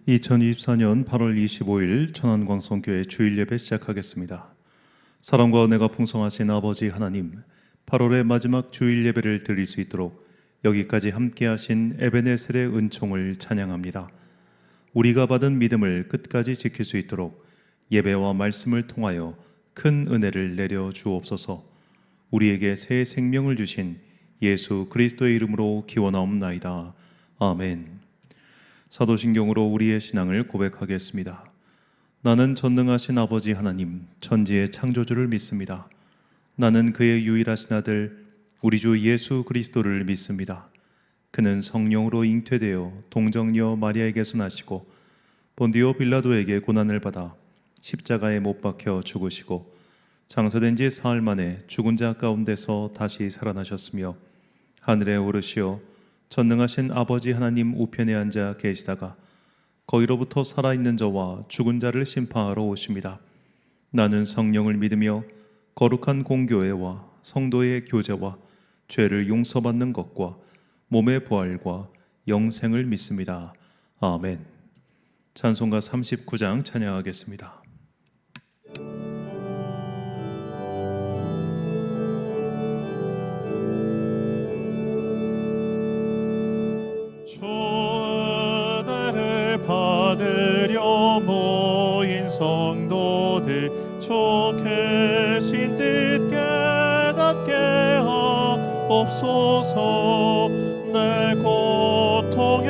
2024년 8월 25일 천안광성교회 주일 예배 시작하겠습니다. 사랑과 은혜가 풍성하신 아버지 하나님, 8월의 마지막 주일 예배를 드릴 수 있도록 여기까지 함께하신 에베네셀의 은총을 찬양합니다. 우리가 받은 믿음을 끝까지 지킬 수 있도록 예배와 말씀을 통하여 큰 은혜를 내려 주옵소서. 우리에게 새 생명을 주신 예수 그리스도의 이름으로 기원하옵나이다. 아멘. 사도신경으로 우리의 신앙을 고백하겠습니다. 나는 전능하신 아버지 하나님, 천지의 창조주를 믿습니다. 나는 그의 유일하신 아들 우리 주 예수 그리스도를 믿습니다. 그는 성령으로 잉태되어 동정녀 마리아에게서 나시고 본디오 빌라도에게 고난을 받아 십자가에 못 박혀 죽으시고 장사된 지 사흘 만에 죽은 자 가운데서 다시 살아나셨으며 하늘에 오르시어 전능하신 아버지 하나님 우편에 앉아 계시다가 거기로부터 살아있는 자와 죽은 자를 심판하러 오십니다. 나는 성령을 믿으며 거룩한 공교회와 성도의 교제와 죄를 용서받는 것과 몸의 부활과 영생을 믿습니다. 아멘. 찬송가 39장 찬양하겠습니다. 받으려 모인 성도들 주 계신 뜻 깨닫게 하옵소서. 내 고통의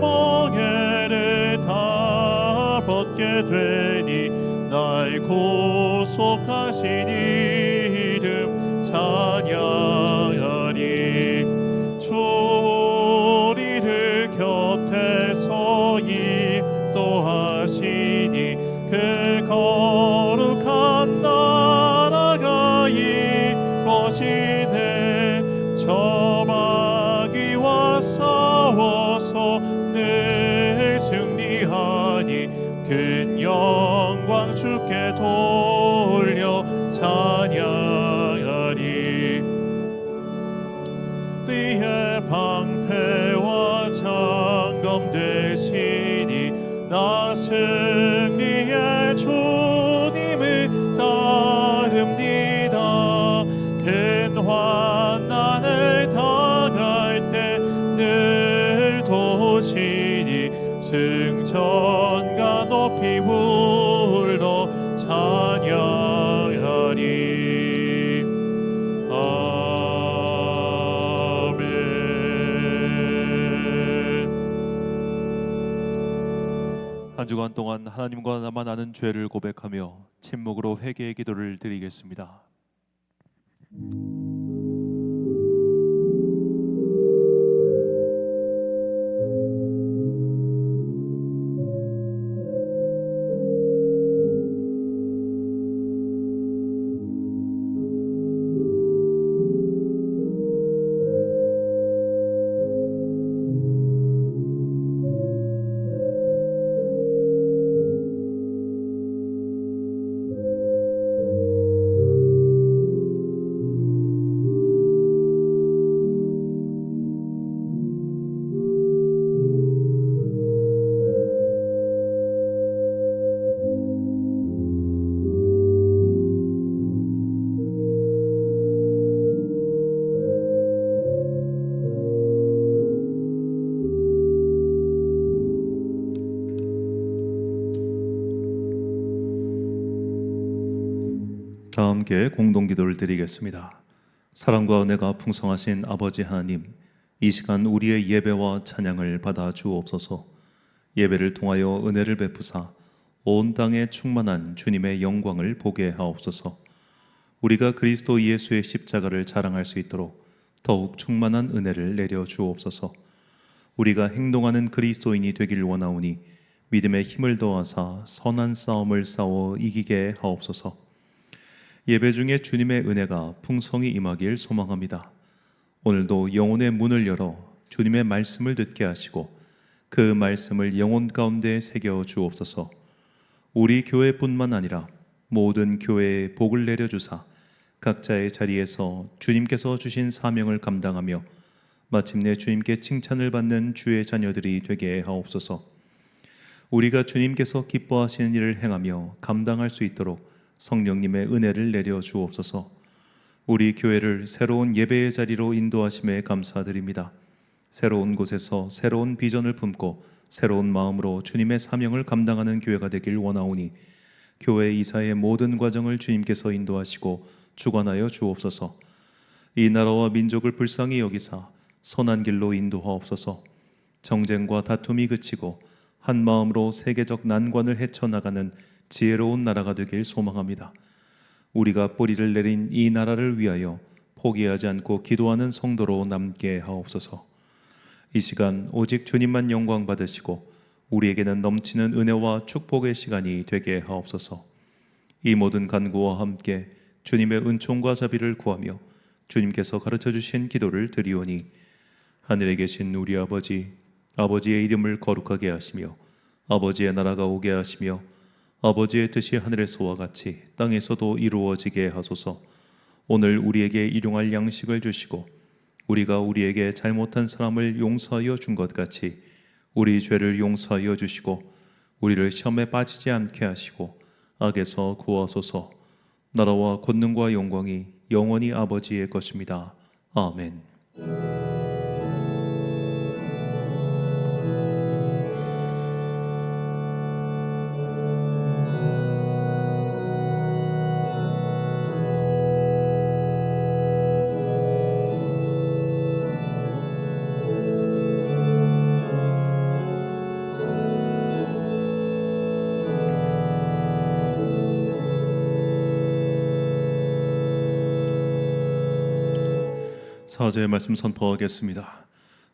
멍에를 다 벗게 되니 날 구속하신 이름 찬양하리. 주 우리를 곁에서 인도하시니 그 거룩한 나라가 이루어지네. 저 마귀와 싸워서 늘 승리하니 큰 영광 주께 돌려 찬양하리. 우리의 방패와 장검 되시니 나 승리의 주님을 따릅니다. 큰 환난을 당할 때 늘 도우시니 승천가 높이 불러 찬양하리. 한 주간 동안 하나님과 나만 아는 죄를 고백하며 침묵으로 회개의 기도를 드리겠습니다. 다 함께 공동기도를 드리겠습니다. 사랑과 은혜가 풍성하신 아버지 하나님, 이 시간 우리의 예배와 찬양을 받아 주옵소서. 예배를 통하여 은혜를 베푸사 온 땅에 충만한 주님의 영광을 보게 하옵소서. 우리가 그리스도 예수의 십자가를 자랑할 수 있도록 더욱 충만한 은혜를 내려 주옵소서. 우리가 행동하는 그리스도인이 되길 원하오니 믿음의 힘을 더하사 선한 싸움을 싸워 이기게 하옵소서. 예배 중에 주님의 은혜가 풍성히 임하길 소망합니다. 오늘도 영혼의 문을 열어 주님의 말씀을 듣게 하시고 그 말씀을 영혼 가운데 새겨 주옵소서. 우리 교회뿐만 아니라 모든 교회에 복을 내려주사 각자의 자리에서 주님께서 주신 사명을 감당하며 마침내 주님께 칭찬을 받는 주의 자녀들이 되게 하옵소서. 우리가 주님께서 기뻐하시는 일을 행하며 감당할 수 있도록 성령님의 은혜를 내려 주옵소서. 우리 교회를 새로운 예배의 자리로 인도하심에 감사드립니다. 새로운 곳에서 새로운 비전을 품고 새로운 마음으로 주님의 사명을 감당하는 교회가 되길 원하오니 교회 이사의 모든 과정을 주님께서 인도하시고 주관하여 주옵소서. 이 나라와 민족을 불쌍히 여기사 선한 길로 인도하옵소서. 정쟁과 다툼이 그치고 한 마음으로 세계적 난관을 헤쳐나가는 지혜로운 나라가 되길 소망합니다. 우리가 뿌리를 내린 이 나라를 위하여 포기하지 않고 기도하는 성도로 남게 하옵소서. 이 시간 오직 주님만 영광 받으시고 우리에게는 넘치는 은혜와 축복의 시간이 되게 하옵소서. 이 모든 간구와 함께 주님의 은총과 자비를 구하며 주님께서 가르쳐 주신 기도를 드리오니 하늘에 계신 우리 아버지, 아버지의 이름을 거룩하게 하시며 아버지의 나라가 오게 하시며 아버지의 뜻이 하늘에서와 같이 땅에서도 이루어지게 하소서. 오늘 우리에게 일용할 양식을 주시고 우리가 우리에게 잘못한 사람을 용서하여 준 것 같이 우리 죄를 용서하여 주시고 우리를 시험에 빠지지 않게 하시고 악에서 구하소서. 나라와 권능과 영광이 영원히 아버지의 것입니다. 아멘. 사제의 말씀 선포하겠습니다.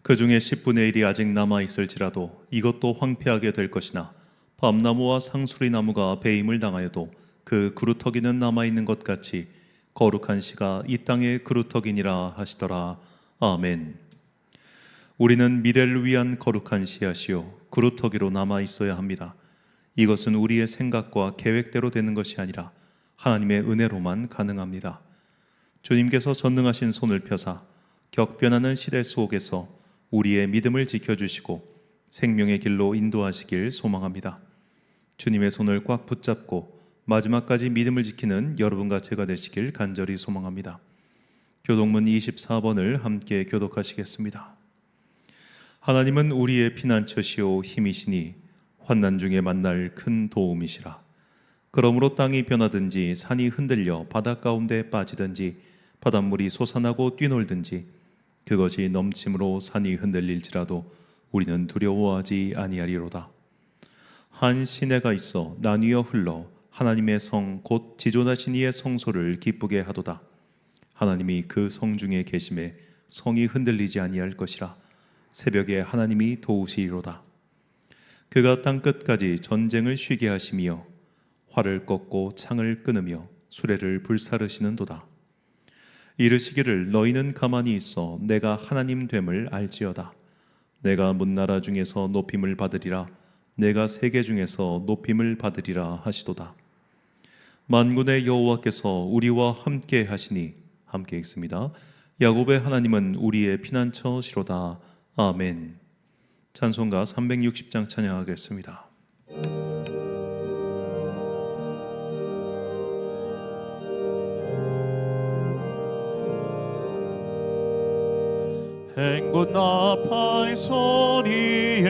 그 중에 10분의 1이 아직 남아있을지라도 이것도 황폐하게 될 것이나 밤나무와 상수리나무가 배임을 당하여도 그 그루터기는 남아있는 것 같이 거룩한 씨가 이 땅의 그루터기니라 하시더라. 아멘. 우리는 미래를 위한 거룩한 씨앗이요 그루터기로 남아있어야 합니다. 이것은 우리의 생각과 계획대로 되는 것이 아니라 하나님의 은혜로만 가능합니다. 주님께서 전능하신 손을 펴사 격변하는 시대 속에서 우리의 믿음을 지켜주시고 생명의 길로 인도하시길 소망합니다. 주님의 손을 꽉 붙잡고 마지막까지 믿음을 지키는 여러분과 제가 되시길 간절히 소망합니다. 교독문 24번을 함께 교독하시겠습니다. 하나님은 우리의 피난처시오 힘이시니 환난 중에 만날 큰 도움이시라. 그러므로 땅이 변하든지 산이 흔들려 바다 가운데 빠지든지 바닷물이 솟아나고 뛰놀든지 그것이 넘침으로 산이 흔들릴지라도 우리는 두려워하지 아니하리로다. 한 시내가 있어 나뉘어 흘러 하나님의 성 곧 지존하신 이의 성소를 기쁘게 하도다. 하나님이 그 성 중에 계심에 성이 흔들리지 아니할 것이라. 새벽에 하나님이 도우시리로다. 그가 땅 끝까지 전쟁을 쉬게 하시며 활을 꺾고 창을 끊으며 수레를 불사르시는도다. 이르시기를 너희는 가만히 있어 내가 하나님 됨을 알지어다. 내가 문나라 중에서 높임을 받으리라. 내가 세계 중에서 높임을 받으리라 하시도다. 만군의 여호와께서 우리와 함께 하시니 함께 읽습니다. 야곱의 하나님은 우리의 피난처시로다. 아멘. 찬송가 360장 찬양하겠습니다. 행군 나팔 소리에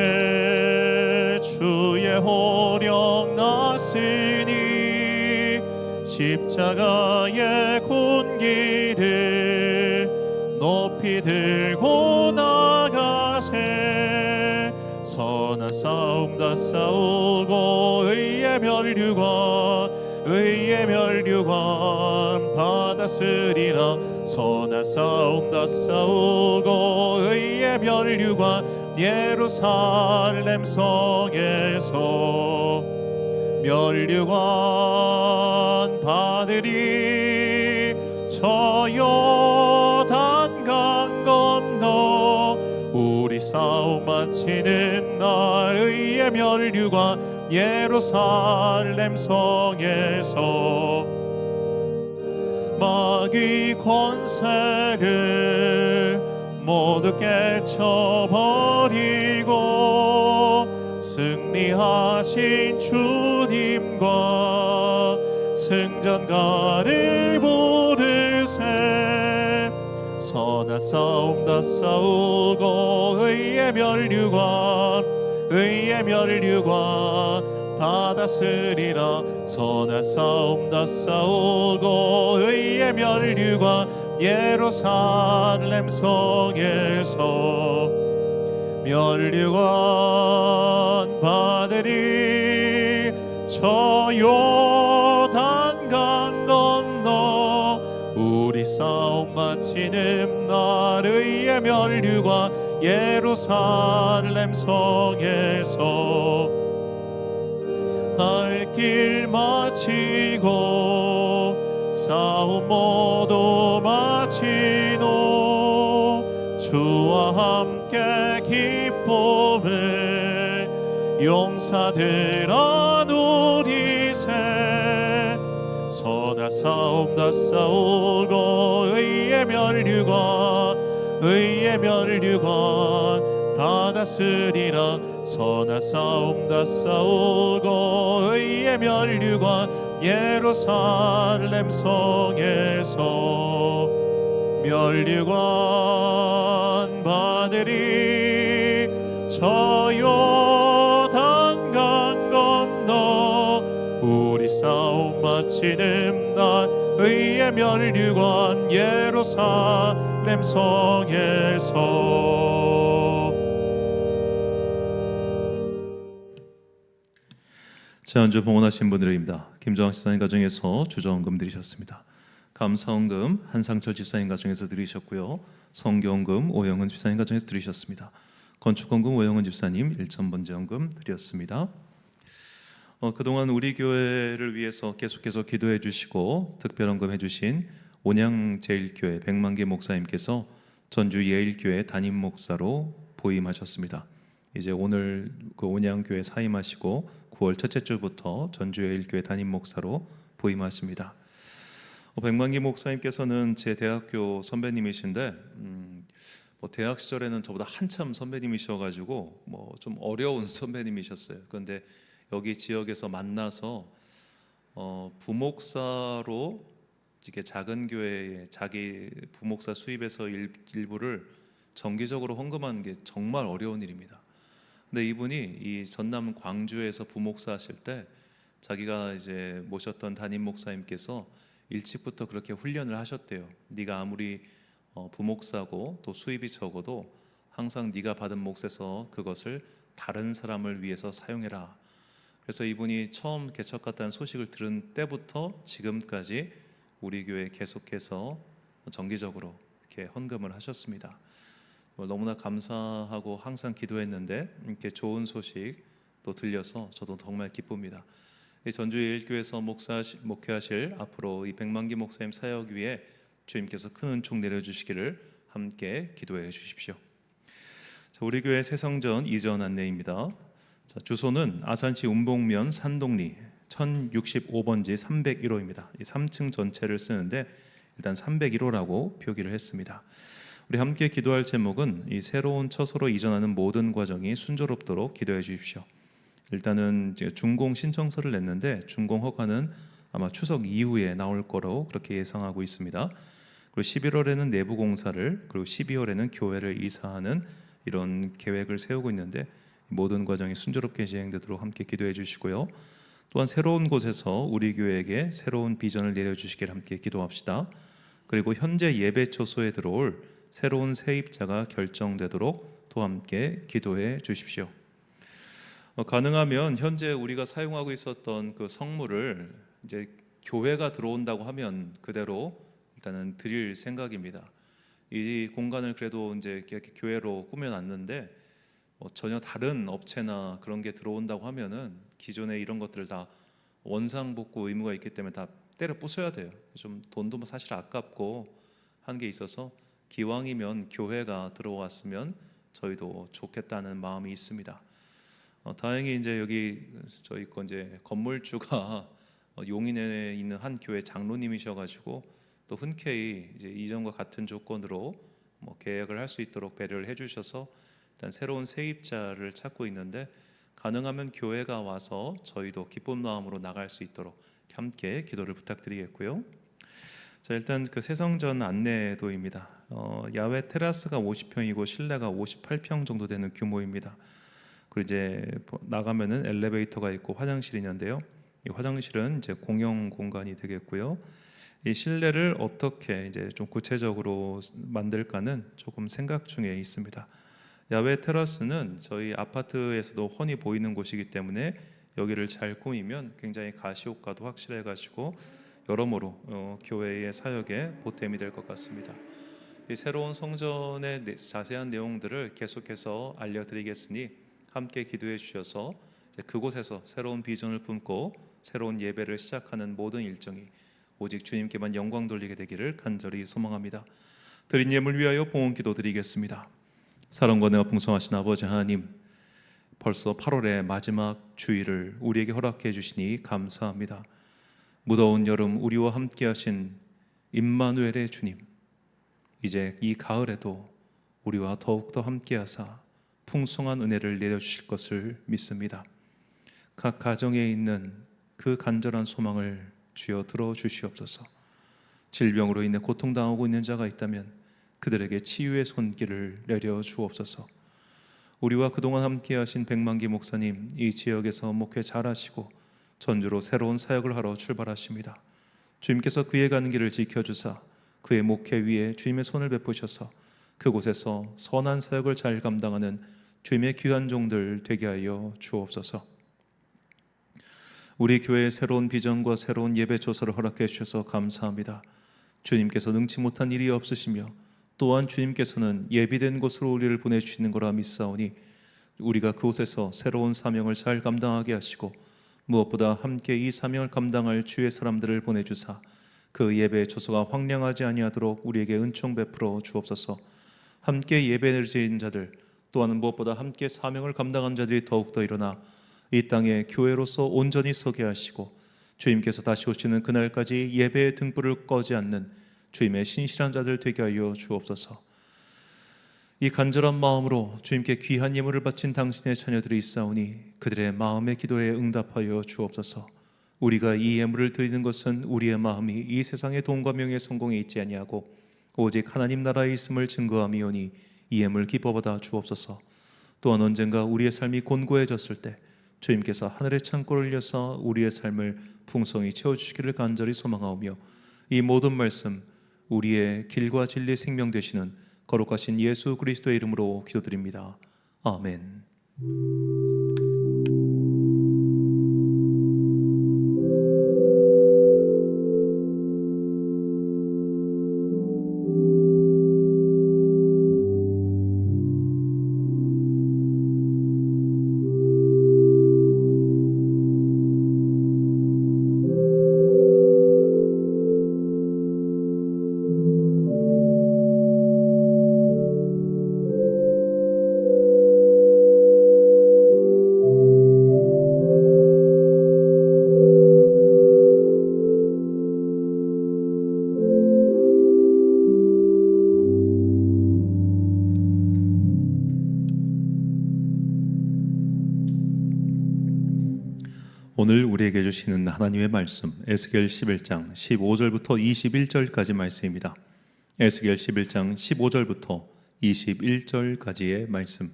주의 호령 났으니 십자가의 군기를 높이 들고 나가세. 선한 싸움 다 싸우고 의의 멸류관 받았으리라. 선한 싸움 다 싸우고 의의 멸류관 예루살렘 성에서 멸류관 받으리. 저 요단강 건너 우리 싸움 마치는 날 의의 멸류관 예루살렘 성에서 마귀 권세를 모두 깨쳐버리고 승리하신 주님과 승전가를 부르세. 선한 싸움 다 싸우고 의의 멸류관 받았으리라. 선한 싸움 다 싸우고 의의 멸류관 예루살렘 성에서 멸류관 받으리. 저 요단강 건너 우리 싸움 마치는 날 의의 멸류관 예루살렘 성에서 할 길 마치고 싸움 모두 마치노. 주와 함께 기쁨을 용사들아 누리세. 선한 싸움 다 싸우고 의의 멸류관 받았으리라. 선한 싸움 다 싸우고 의의 멸류관 예루살렘 성에서 멸류관 받으리. 저 요단강 건너 우리 싸움 마치는 날 의의 멸류관 예루살렘 성에서. 지난주 봉헌하신 분들입니다. 김정학 집사님 가정에서 주저헌금 드리셨습니다. 감사헌금 한상철 집사님 가정에서 드리셨고요. 성교헌금 오영은 집사님 가정에서 드리셨습니다. 건축헌금 오영은 집사님 일천번제헌금 드렸습니다. 그동안 우리 교회를 위해서 계속해서 기도해 주시고 특별헌금 해주신 온양제일교회 백만기 목사님께서 전주 예일교회 담임 목사로 보임하셨습니다. 이제 오늘 그 온양교회 사임하시고 9월 첫째 주부터 전주예일교회 담임 목사로 보임하십니다. 백만기 목사님께서는 제 대학교 선배님이신데 대학 시절에는 저보다 한참 선배님이셔가지고 좀 어려운 선배님이셨어요. 그런데 여기 지역에서 만나서 부목사로 이게 작은 교회에 자기 부목사 수입에서 일부를 정기적으로 헌금하는 게 정말 어려운 일입니다. 근데 이분이 이 전남 광주에서 부목사 하실 때 자기가 이제 모셨던 담임 목사님께서 일찍부터 그렇게 훈련을 하셨대요. 네가 아무리 부목사고 또 수입이 적어도 항상 네가 받은 몫에서 그것을 다른 사람을 위해서 사용해라. 그래서 이분이 처음 개척했다는 소식을 들은 때부터 지금까지 우리 교회에 계속해서 정기적으로 이렇게 헌금을 하셨습니다. 너무나 감사하고 항상 기도했는데 이렇게 좋은 소식 또 들려서 저도 정말 기쁩니다. 전주 예일교회에서 목회하실 앞으로 이 백만기 목사님 사역 위에 주님께서 큰 은총 내려주시기를 함께 기도해 주십시오. 우리 교회 새성전 이전 안내입니다. 주소는 아산시 운봉면 산동리 1065번지 301호입니다. 이 3층 전체를 쓰는데 일단 301호라고 표기를 했습니다. 우리 함께 기도할 제목은 이 새로운 처소로 이전하는 모든 과정이 순조롭도록 기도해 주십시오. 일단은 이제 준공 신청서를 냈는데 준공 허가는 아마 추석 이후에 나올 거로 그렇게 예상하고 있습니다. 그리고 11월에는 내부 공사를, 그리고 12월에는 교회를 이사하는 이런 계획을 세우고 있는데 모든 과정이 순조롭게 진행되도록 함께 기도해 주시고요. 또한 새로운 곳에서 우리 교회에게 새로운 비전을 내려주시기를 함께 기도합시다. 그리고 현재 예배 처소에 들어올 새로운 세입자가 결정되도록 또 함께 기도해 주십시오. 가능하면 현재 우리가 사용하고 있었던 그 성물을 이제 교회가 들어온다고 하면 그대로 일단은 드릴 생각입니다. 이 공간을 그래도 이제 이렇게 교회로 꾸며놨는데 전혀 다른 업체나 그런 게 들어온다고 하면은 기존에 이런 것들을 다 원상복구 의무가 있기 때문에 다 때려 부숴야 돼요. 좀 돈도 사실 아깝고 한 게 있어서 기왕이면 교회가 들어왔으면 저희도 좋겠다는 마음이 있습니다. 다행히 이제 여기 저희 거 이제 건물주가 용인에 있는 한 교회 장로님이셔가지고 또 흔쾌히 이제 이전과 같은 조건으로 계약을 할 수 있도록 배려를 해주셔서 일단 새로운 세입자를 찾고 있는데 가능하면 교회가 와서 저희도 기쁜 마음으로 나갈 수 있도록 함께 기도를 부탁드리겠고요. 자, 일단 그 새성전 안내도입니다. 야외 테라스가 50평이고 실내가 58평 정도 되는 규모입니다. 그리고 이제 나가면은 엘리베이터가 있고 화장실이 있는데요. 이 화장실은 이제 공용 공간이 되겠고요. 이 실내를 어떻게 이제 좀 구체적으로 만들까는 조금 생각 중에 있습니다. 야외 테라스는 저희 아파트에서도 훤히 보이는 곳이기 때문에 여기를 잘 꾸미면 굉장히 가시 효과도 확실해가지고 여러모로 교회의 사역에 보탬이 될 것 같습니다. 이 새로운 성전의 자세한 내용들을 계속해서 알려드리겠으니 함께 기도해 주셔서 이제 그곳에서 새로운 비전을 품고 새로운 예배를 시작하는 모든 일정이 오직 주님께만 영광 돌리게 되기를 간절히 소망합니다. 드린 예물 위하여 봉헌 기도 드리겠습니다. 사랑과 은혜가 풍성하신 아버지 하나님, 벌써 8월의 마지막 주일을 우리에게 허락해 주시니 감사합니다. 무더운 여름 우리와 함께 하신 임마누엘의 주님, 이제 이 가을에도 우리와 더욱더 함께 하사 풍성한 은혜를 내려주실 것을 믿습니다. 각 가정에 있는 그 간절한 소망을 주여 들어주시옵소서. 질병으로 인해 고통당하고 있는 자가 있다면 그들에게 치유의 손길을 내려 주옵소서. 우리와 그동안 함께 하신 백만기 목사님, 이 지역에서 목회 잘하시고 전주로 새로운 사역을 하러 출발하십니다. 주님께서 그의 가는 길을 지켜주사 그의 목회 위에 주님의 손을 베푸셔서 그곳에서 선한 사역을 잘 감당하는 주님의 귀한 종들 되게 하여 주옵소서. 우리 교회의 새로운 비전과 새로운 예배 조서를 허락해 주셔서 감사합니다. 주님께서 능치 못한 일이 없으시며 또한 주님께서는 예비된 곳으로 우리를 보내주시는 거라 믿사오니 우리가 그곳에서 새로운 사명을 잘 감당하게 하시고 무엇보다 함께 이 사명을 감당할 주의 사람들을 보내주사 그 예배의 초소가 황량하지 아니하도록 우리에게 은총 베풀어 주옵소서. 함께 예배를 드린 자들 또한 무엇보다 함께 사명을 감당한 자들이 더욱더 일어나 이 땅에 교회로서 온전히 서게 하시고 주님께서 다시 오시는 그날까지 예배의 등불을 꺼지 않는 주님의 신실한 자들 되게 하여 주옵소서. 이 간절한 마음으로 주님께 귀한 예물을 바친 당신의 자녀들이 있사오니 그들의 마음의 기도에 응답하여 주옵소서. 우리가 이 예물을 드리는 것은 우리의 마음이 이 세상의 돈과 명예 성공에 있지 아니하고 오직 하나님 나라에 있음을 증거함이오니 이 예물 기뻐받아 주옵소서. 또한 언젠가 우리의 삶이 곤고해졌을 때 주님께서 하늘의 창고를 여서 우리의 삶을 풍성히 채워주시기를 간절히 소망하오며 이 모든 말씀 우리의 길과 진리 생명 되시는 거룩하신 예수 그리스도의 이름으로 기도드립니다. 아멘. 오늘 우리에게 주시는 하나님의 말씀 에스겔 11장 15절부터 21절까지 말씀입니다. 에스겔 11장 15절부터 21절까지의 말씀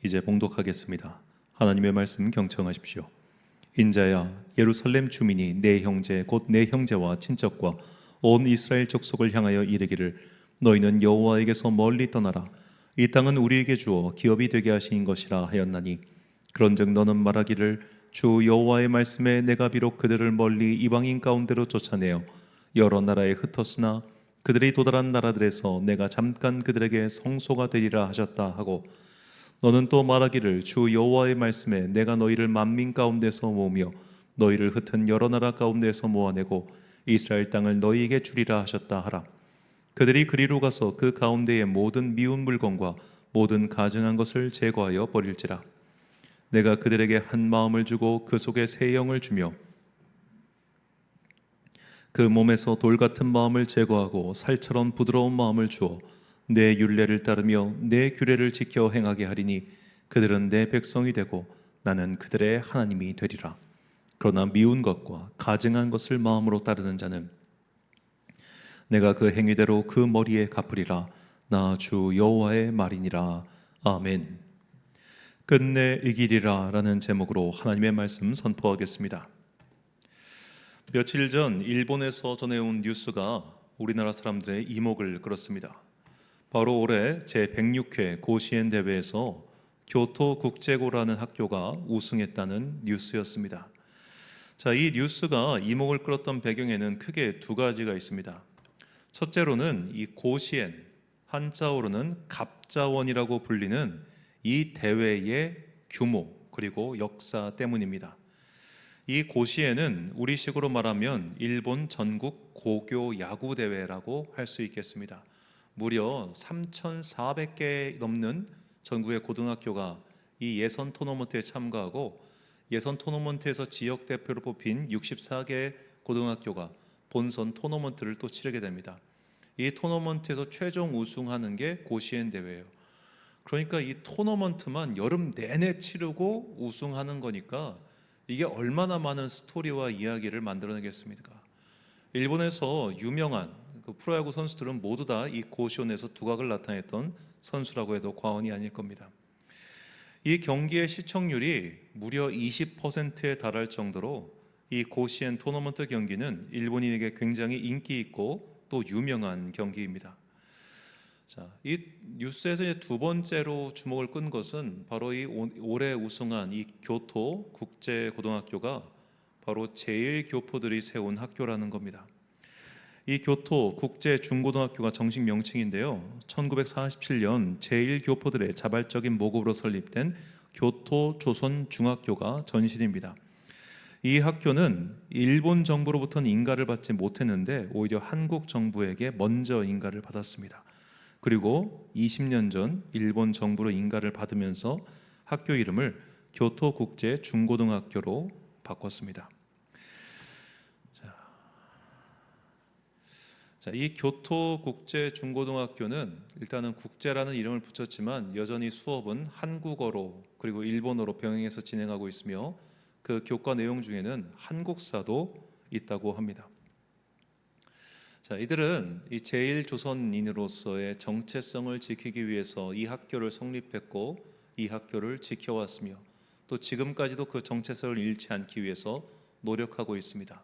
이제 봉독하겠습니다. 하나님의 말씀 경청하십시오. 인자야, 예루살렘 주민이 내 형제 곧 내 형제와 친척과 온 이스라엘 족속을 향하여 이르기를 너희는 여호와에게서 멀리 떠나라. 이 땅은 우리에게 주어 기업이 되게 하신 것이라 하였나니 그런즉 너는 말하기를 주 여호와의 말씀에 내가 비록 그들을 멀리 이방인 가운데로 쫓아내어 여러 나라에 흩었으나 그들이 도달한 나라들에서 내가 잠깐 그들에게 성소가 되리라 하셨다 하고 너는 또 말하기를 주 여호와의 말씀에 내가 너희를 만민 가운데서 모으며 너희를 흩은 여러 나라 가운데서 모아내고 이스라엘 땅을 너희에게 주리라 하셨다 하라. 그들이 그리로 가서 그 가운데의 모든 미운 물건과 모든 가증한 것을 제거하여 버릴지라. 내가 그들에게 한 마음을 주고 그 속에 새 영을 주며 그 몸에서 돌 같은 마음을 제거하고 살처럼 부드러운 마음을 주어 내 율례를 따르며 내 규례를 지켜 행하게 하리니 그들은 내 백성이 되고 나는 그들의 하나님이 되리라. 그러나 미운 것과 가증한 것을 마음으로 따르는 자는 내가 그 행위대로 그 머리에 갚으리라. 나 주 여호와의 말이니라. 아멘. 끝내 이기리라 라는 제목으로 하나님의 말씀 선포하겠습니다. 며칠 전 일본에서 전해온 뉴스가 우리나라 사람들의 이목을 끌었습니다. 바로 올해 제106회 고시엔 대회에서 교토국제고라는 학교가 우승했다는 뉴스였습니다. 자, 이 뉴스가 이목을 끌었던 배경에는 크게 두 가지가 있습니다. 첫째로는 이 고시엔, 한자어로는 갑자원이라고 불리는 이 대회의 규모 그리고 역사 때문입니다. 이 고시엔은 우리식으로 말하면 일본 전국 고교 야구 대회라고 할 수 있겠습니다. 무려 3,400개 넘는 전국의 고등학교가 이 예선 토너먼트에 참가하고 예선 토너먼트에서 지역 대표로 뽑힌 64개 고등학교가 본선 토너먼트를 또 치르게 됩니다. 이 토너먼트에서 최종 우승하는 게 고시엔 대회예요. 그러니까 이 토너먼트만 여름 내내 치르고 우승하는 거니까 이게 얼마나 많은 스토리와 이야기를 만들어내겠습니까? 일본에서 유명한 그 프로야구 선수들은 모두 다 이 고시원에서 두각을 나타냈던 선수라고 해도 과언이 아닐 겁니다. 이 경기의 시청률이 무려 20%에 달할 정도로 이 고시엔 토너먼트 경기는 일본인에게 굉장히 인기 있고 또 유명한 경기입니다. 자, 이 뉴스에서 이제 두 번째로 주목을 끈 것은 바로 이 올해 우승한 이 교토 국제고등학교가 바로 제1교포들이 세운 학교라는 겁니다. 이 교토 국제중고등학교가 정식 명칭인데요. 1947년 제1교포들의 자발적인 모금으로 설립된 교토 조선중학교가 전신입니다. 이 학교는 일본 정부로부터는 인가를 받지 못했는데 오히려 한국 정부에게 먼저 인가를 받았습니다. 그리고 20년 전 일본 정부로 인가를 받으면서 학교 이름을 교토국제중고등학교로 바꿨습니다. 자, 이 교토국제중고등학교는 일단은 국제라는 이름을 붙였지만 여전히 수업은 한국어로 그리고 일본어로 병행해서 진행하고 있으며 그 교과 내용 중에는 한국사도 있다고 합니다. 자, 이들은 이 제1조선인으로서의 정체성을 지키기 위해서 이 학교를 성립했고 이 학교를 지켜왔으며 또 지금까지도 그 정체성을 잃지 않기 위해서 노력하고 있습니다.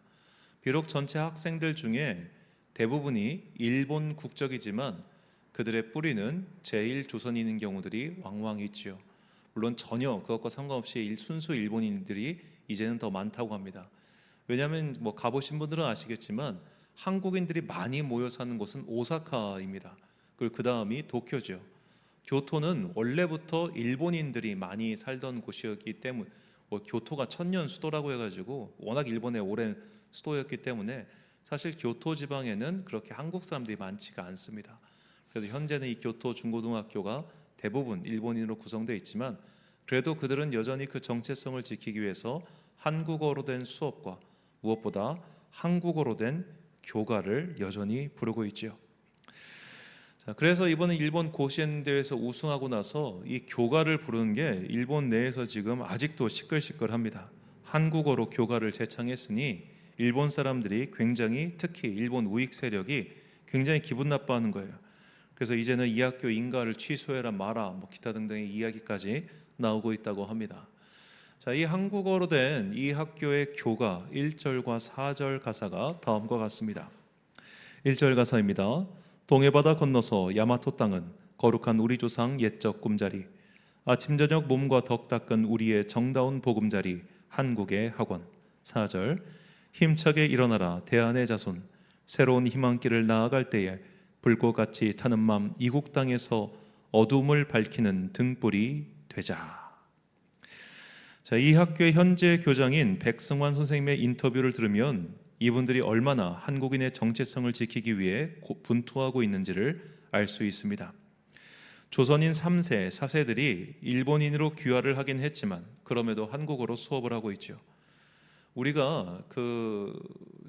비록 전체 학생들 중에 대부분이 일본 국적이지만 그들의 뿌리는 제1조선인인 경우들이 왕왕 있지요. 물론 전혀 그것과 상관없이 순수 일본인들이 이제는 더 많다고 합니다. 왜냐하면 뭐 가보신 분들은 아시겠지만 한국인들이 많이 모여 사는 곳은 오사카입니다. 그리고 그 다음이 도쿄죠. 교토는 원래부터 일본인들이 많이 살던 곳이었기 때문에 교토가 천년 수도라고 해가지고 워낙 일본의 오랜 수도였기 때문에 사실 교토 지방에는 그렇게 한국 사람들이 많지가 않습니다. 그래서 현재는 이 교토 중고등학교가 대부분 일본인으로 구성되어 있지만 그래도 그들은 여전히 그 정체성을 지키기 위해서 한국어로 된 수업과 무엇보다 한국어로 된 교가를 여전히 부르고 있지요. 자, 그래서 이번에 일본 고시엔 대회에서 우승하고 나서 이 교가를 부르는 게 일본 내에서 지금 아직도 시끌시끌합니다. 한국어로 교가를 제창했으니 일본 사람들이 굉장히 특히 일본 우익 세력이 굉장히 기분 나빠하는 거예요. 그래서 이제는 이 학교 인가를 취소해라 마라 뭐 기타 등등의 이야기까지 나오고 있다고 합니다. 자, 이 한국어로 된 이 학교의 교가 1절과 4절 가사가 다음과 같습니다. 1절 가사입니다. 동해바다 건너서 야마토 땅은 거룩한 우리 조상 옛적 꿈자리, 아침 저녁 몸과 덕 닦은 우리의 정다운 보금자리 한국의 학원. 4절 힘차게 일어나라 대한의 자손, 새로운 희망길을 나아갈 때에 불꽃같이 타는 맘 이국 땅에서 어둠을 밝히는 등불이 되자. 자, 이 학교의 현재 교장인 백승환 선생님의 인터뷰를 들으면 이분들이 얼마나 한국인의 정체성을 지키기 위해 분투하고 있는지를 알 수 있습니다. 조선인 3세, 4세들이 일본인으로 귀화를 하긴 했지만 그럼에도 한국어로 수업을 하고 있죠. 우리가 그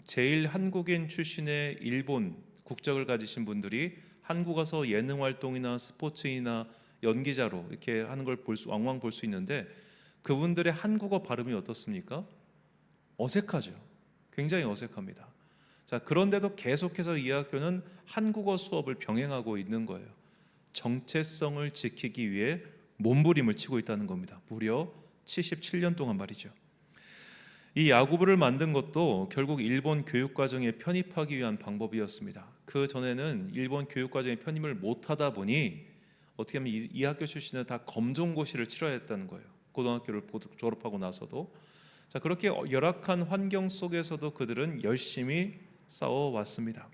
제일 한국인 출신의 일본 국적을 가지신 분들이 한국 와서 예능 활동이나 스포츠이나 연기자로 이렇게 하는 걸 왕왕 볼 수 있는데 그분들의 한국어 발음이 어떻습니까? 어색하죠. 굉장히 어색합니다. 자, 그런데도 계속해서 이 학교는 한국어 수업을 병행하고 있는 거예요. 정체성을 지키기 위해 몸부림을 치고 있다는 겁니다. 무려 77년 동안 말이죠. 이 야구부를 만든 것도 결국 일본 교육과정에 편입하기 위한 방법이었습니다. 그 전에는 일본 교육과정에 편입을 못하다 보니 어떻게 하면 이 학교 출신은 다 검정고시를 치러야 했다는 거예요. 고등학교를 졸업하고 나서도. 자, 그렇게 열악한 환경 속에서도 그들은 열심히 싸워왔습니다.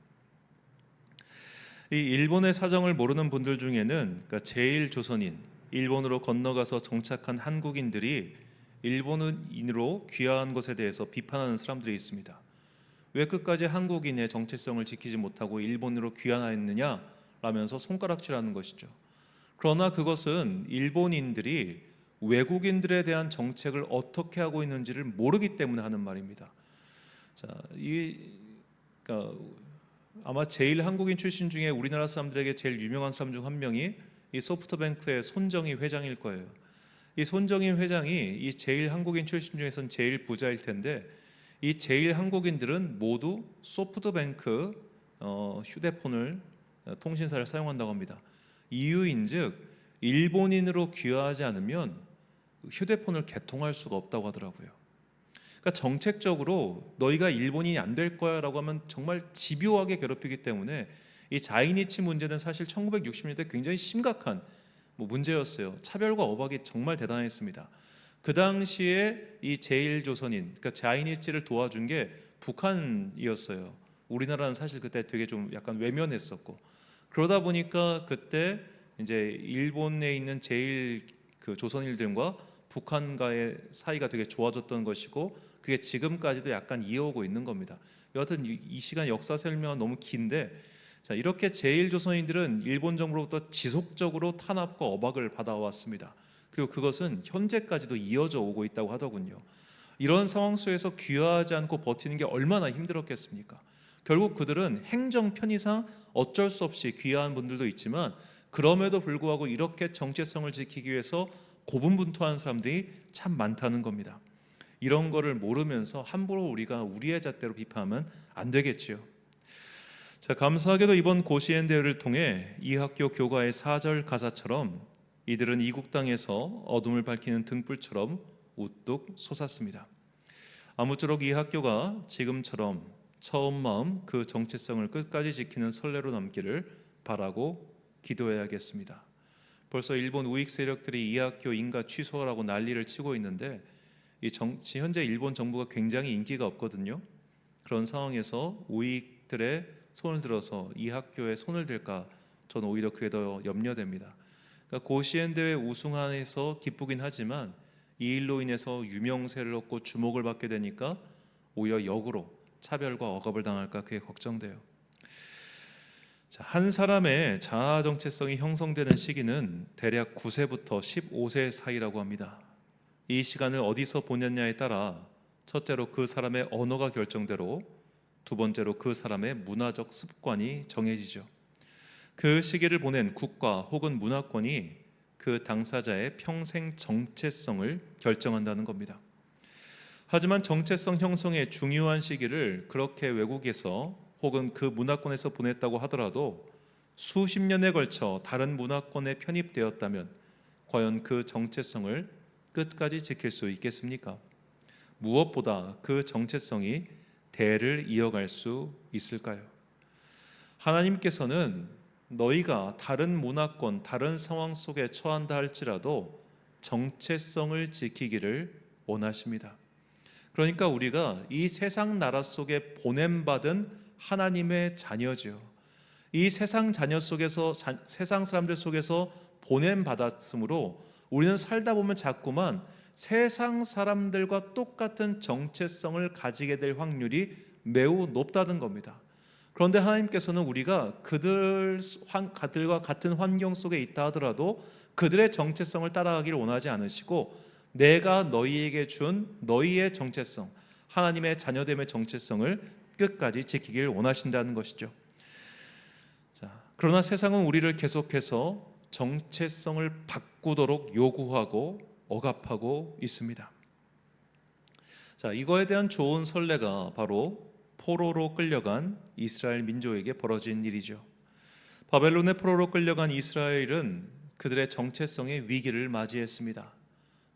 이 일본의 사정을 모르는 분들 중에는 그러니까 제1조선인, 일본으로 건너가서 정착한 한국인들이 일본인으로 귀화한 것에 대해서 비판하는 사람들이 있습니다. 왜 끝까지 한국인의 정체성을 지키지 못하고 일본으로 귀환하였느냐 라면서 손가락질하는 것이죠. 그러나 그것은 일본인들이 외국인들에 대한 정책을 어떻게 하고 있는지를 모르기 때문에 하는 말입니다. 자, 그러니까 아마 제일 한국인 출신 중에 우리나라 사람들에게 제일 유명한 사람 중 한 명이 이 소프트뱅크의 손정희 회장일 거예요. 이 손정희 회장이 이 제일 한국인 출신 중에선 제일 부자일 텐데 이 제일 한국인들은 모두 소프트뱅크 휴대폰을 통신사를 사용한다고 합니다. 이유인즉 일본인으로 귀화하지 않으면 휴대폰을 개통할 수가 없다고 하더라고요. 그러니까 정책적으로 너희가 일본인이 안 될 거야라고 하면 정말 집요하게 괴롭히기 때문에 이 자이니치 문제는 사실 1960년대 굉장히 심각한 문제였어요. 차별과 억압이 정말 대단했습니다. 그 당시에 이 제1조선인, 그러니까 자이니치를 도와준 게 북한이었어요. 우리나라는 사실 그때 되게 좀 약간 외면했었고 그러다 보니까 그때 이제 일본에 있는 제일 그 조선인들과 북한과의 사이가 되게 좋아졌던 것이고 그게 지금까지도 약간 이어오고 있는 겁니다. 여하튼 이 시간 역사 설명은 너무 긴데 자, 이렇게 제1조선인들은 일본 정부로부터 지속적으로 탄압과 억압을 받아왔습니다. 그리고 그것은 현재까지도 이어져 오고 있다고 하더군요. 이런 상황 속에서 귀화하지 않고 버티는 게 얼마나 힘들었겠습니까? 결국 그들은 행정 편의상 어쩔 수 없이 귀화한 분들도 있지만 그럼에도 불구하고 이렇게 정체성을 지키기 위해서 고분분투하는 사람들이 참 많다는 겁니다. 이런 거를 모르면서 함부로 우리가 우리의 잣대로 비판하면 안 되겠지요. 자, 감사하게도 이번 고시엔 대회를 통해 이 학교 교가의 4절 가사처럼 이들은 이국 땅에서 어둠을 밝히는 등불처럼 우뚝 솟았습니다. 아무쪼록 이 학교가 지금처럼 처음 마음 그 정체성을 끝까지 지키는 선례로 남기를 바라고 기도해야겠습니다. 벌써 일본 우익 세력들이 이 학교 인가 취소하라고 난리를 치고 있는데 현재 일본 정부가 굉장히 인기가 없거든요. 그런 상황에서 우익들의 손을 들어서 이 학교에 손을 댈까 저는 오히려 그게 더 염려됩니다. 그러니까 고시엔 대회 우승해서 기쁘긴 하지만 이 일로 인해서 유명세를 얻고 주목을 받게 되니까 오히려 역으로 차별과 억압을 당할까 그게 걱정돼요. 자, 한 사람의 자아 정체성이 형성되는 시기는 대략 9세부터 15세 사이라고 합니다. 이 시간을 어디서 보냈냐에 따라 첫째로 그 사람의 언어가 결정되고 두 번째로 그 사람의 문화적 습관이 정해지죠. 그 시기를 보낸 국가 혹은 문화권이 그 당사자의 평생 정체성을 결정한다는 겁니다. 하지만 정체성 형성의 중요한 시기를 그렇게 외국에서 혹은 그 문화권에서 보냈다고 하더라도 수십 년에 걸쳐 다른 문화권에 편입되었다면 과연 그 정체성을 끝까지 지킬 수 있겠습니까? 무엇보다 그 정체성이 대를 이어갈 수 있을까요? 하나님께서는 너희가 다른 문화권, 다른 상황 속에 처한다 할지라도 정체성을 지키기를 원하십니다. 그러니까 우리가 이 세상 나라 속에 보냄받은 하나님의 자녀죠. 이 세상 자녀 속에서 세상 사람들 속에서 보냄받았으므로 우리는 살다 보면 자꾸만 세상 사람들과 똑같은 정체성을 가지게 될 확률이 매우 높다는 겁니다. 그런데 하나님께서는 우리가 그들과 같은 환경 속에 있다 하더라도 그들의 정체성을 따라가기를 원하지 않으시고 내가 너희에게 준 너희의 정체성, 하나님의 자녀됨의 정체성을 끝까지 지키길 원하신다는 것이죠. 자, 그러나 세상은 우리를 계속해서 정체성을 바꾸도록 요구하고 억압하고 있습니다. 자, 이거에 대한 좋은 선례가 바로 포로로 끌려간 이스라엘 민족에게 벌어진 일이죠. 바벨론의 포로로 끌려간 이스라엘은 그들의 정체성의 위기를 맞이했습니다.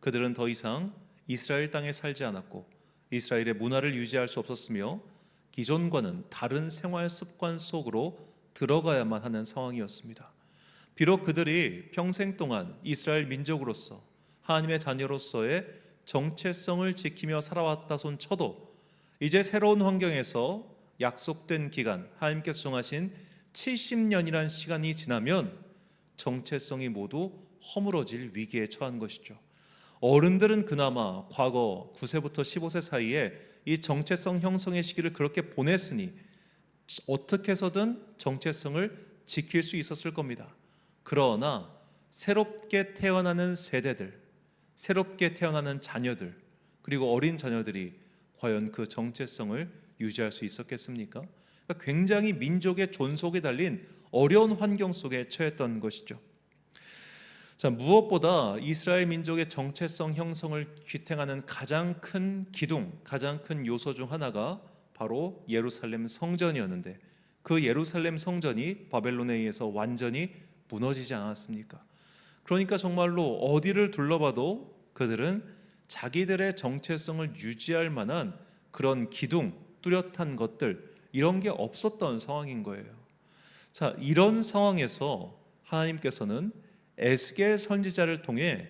그들은 더 이상 이스라엘 땅에 살지 않았고 이스라엘의 문화를 유지할 수 없었으며 기존과는 다른 생활 습관 속으로 들어가야만 하는 상황이었습니다. 비록 그들이 평생 동안 이스라엘 민족으로서 하나님의 자녀로서의 정체성을 지키며 살아왔다 손 쳐도 이제 새로운 환경에서 약속된 기간, 하나님께서 정하신 70년이라는 시간이 지나면 정체성이 모두 허물어질 위기에 처한 것이죠. 어른들은 그나마 과거 9세부터 15세 사이에 이 정체성 형성의 시기를 그렇게 보냈으니 어떻게 해서든 정체성을 지킬 수 있었을 겁니다. 그러나 새롭게 태어나는 세대들, 새롭게 태어나는 자녀들, 그리고 어린 자녀들이 과연 그 정체성을 유지할 수 있었겠습니까? 그러니까 굉장히 민족의 존속에 달린 어려운 환경 속에 처했던 것이죠. 자, 무엇보다 이스라엘 민족의 정체성 형성을 귀탱하는 가장 큰 기둥, 가장 큰 요소 중 하나가 바로 예루살렘 성전이었는데 그 예루살렘 성전이 바벨론에 의해서 완전히 무너지지 않았습니까? 그러니까 정말로 어디를 둘러봐도 그들은 자기들의 정체성을 유지할 만한 그런 기둥, 뚜렷한 것들 이런 게 없었던 상황인 거예요. 자, 이런 상황에서 하나님께서는 에스겔 선지자를 통해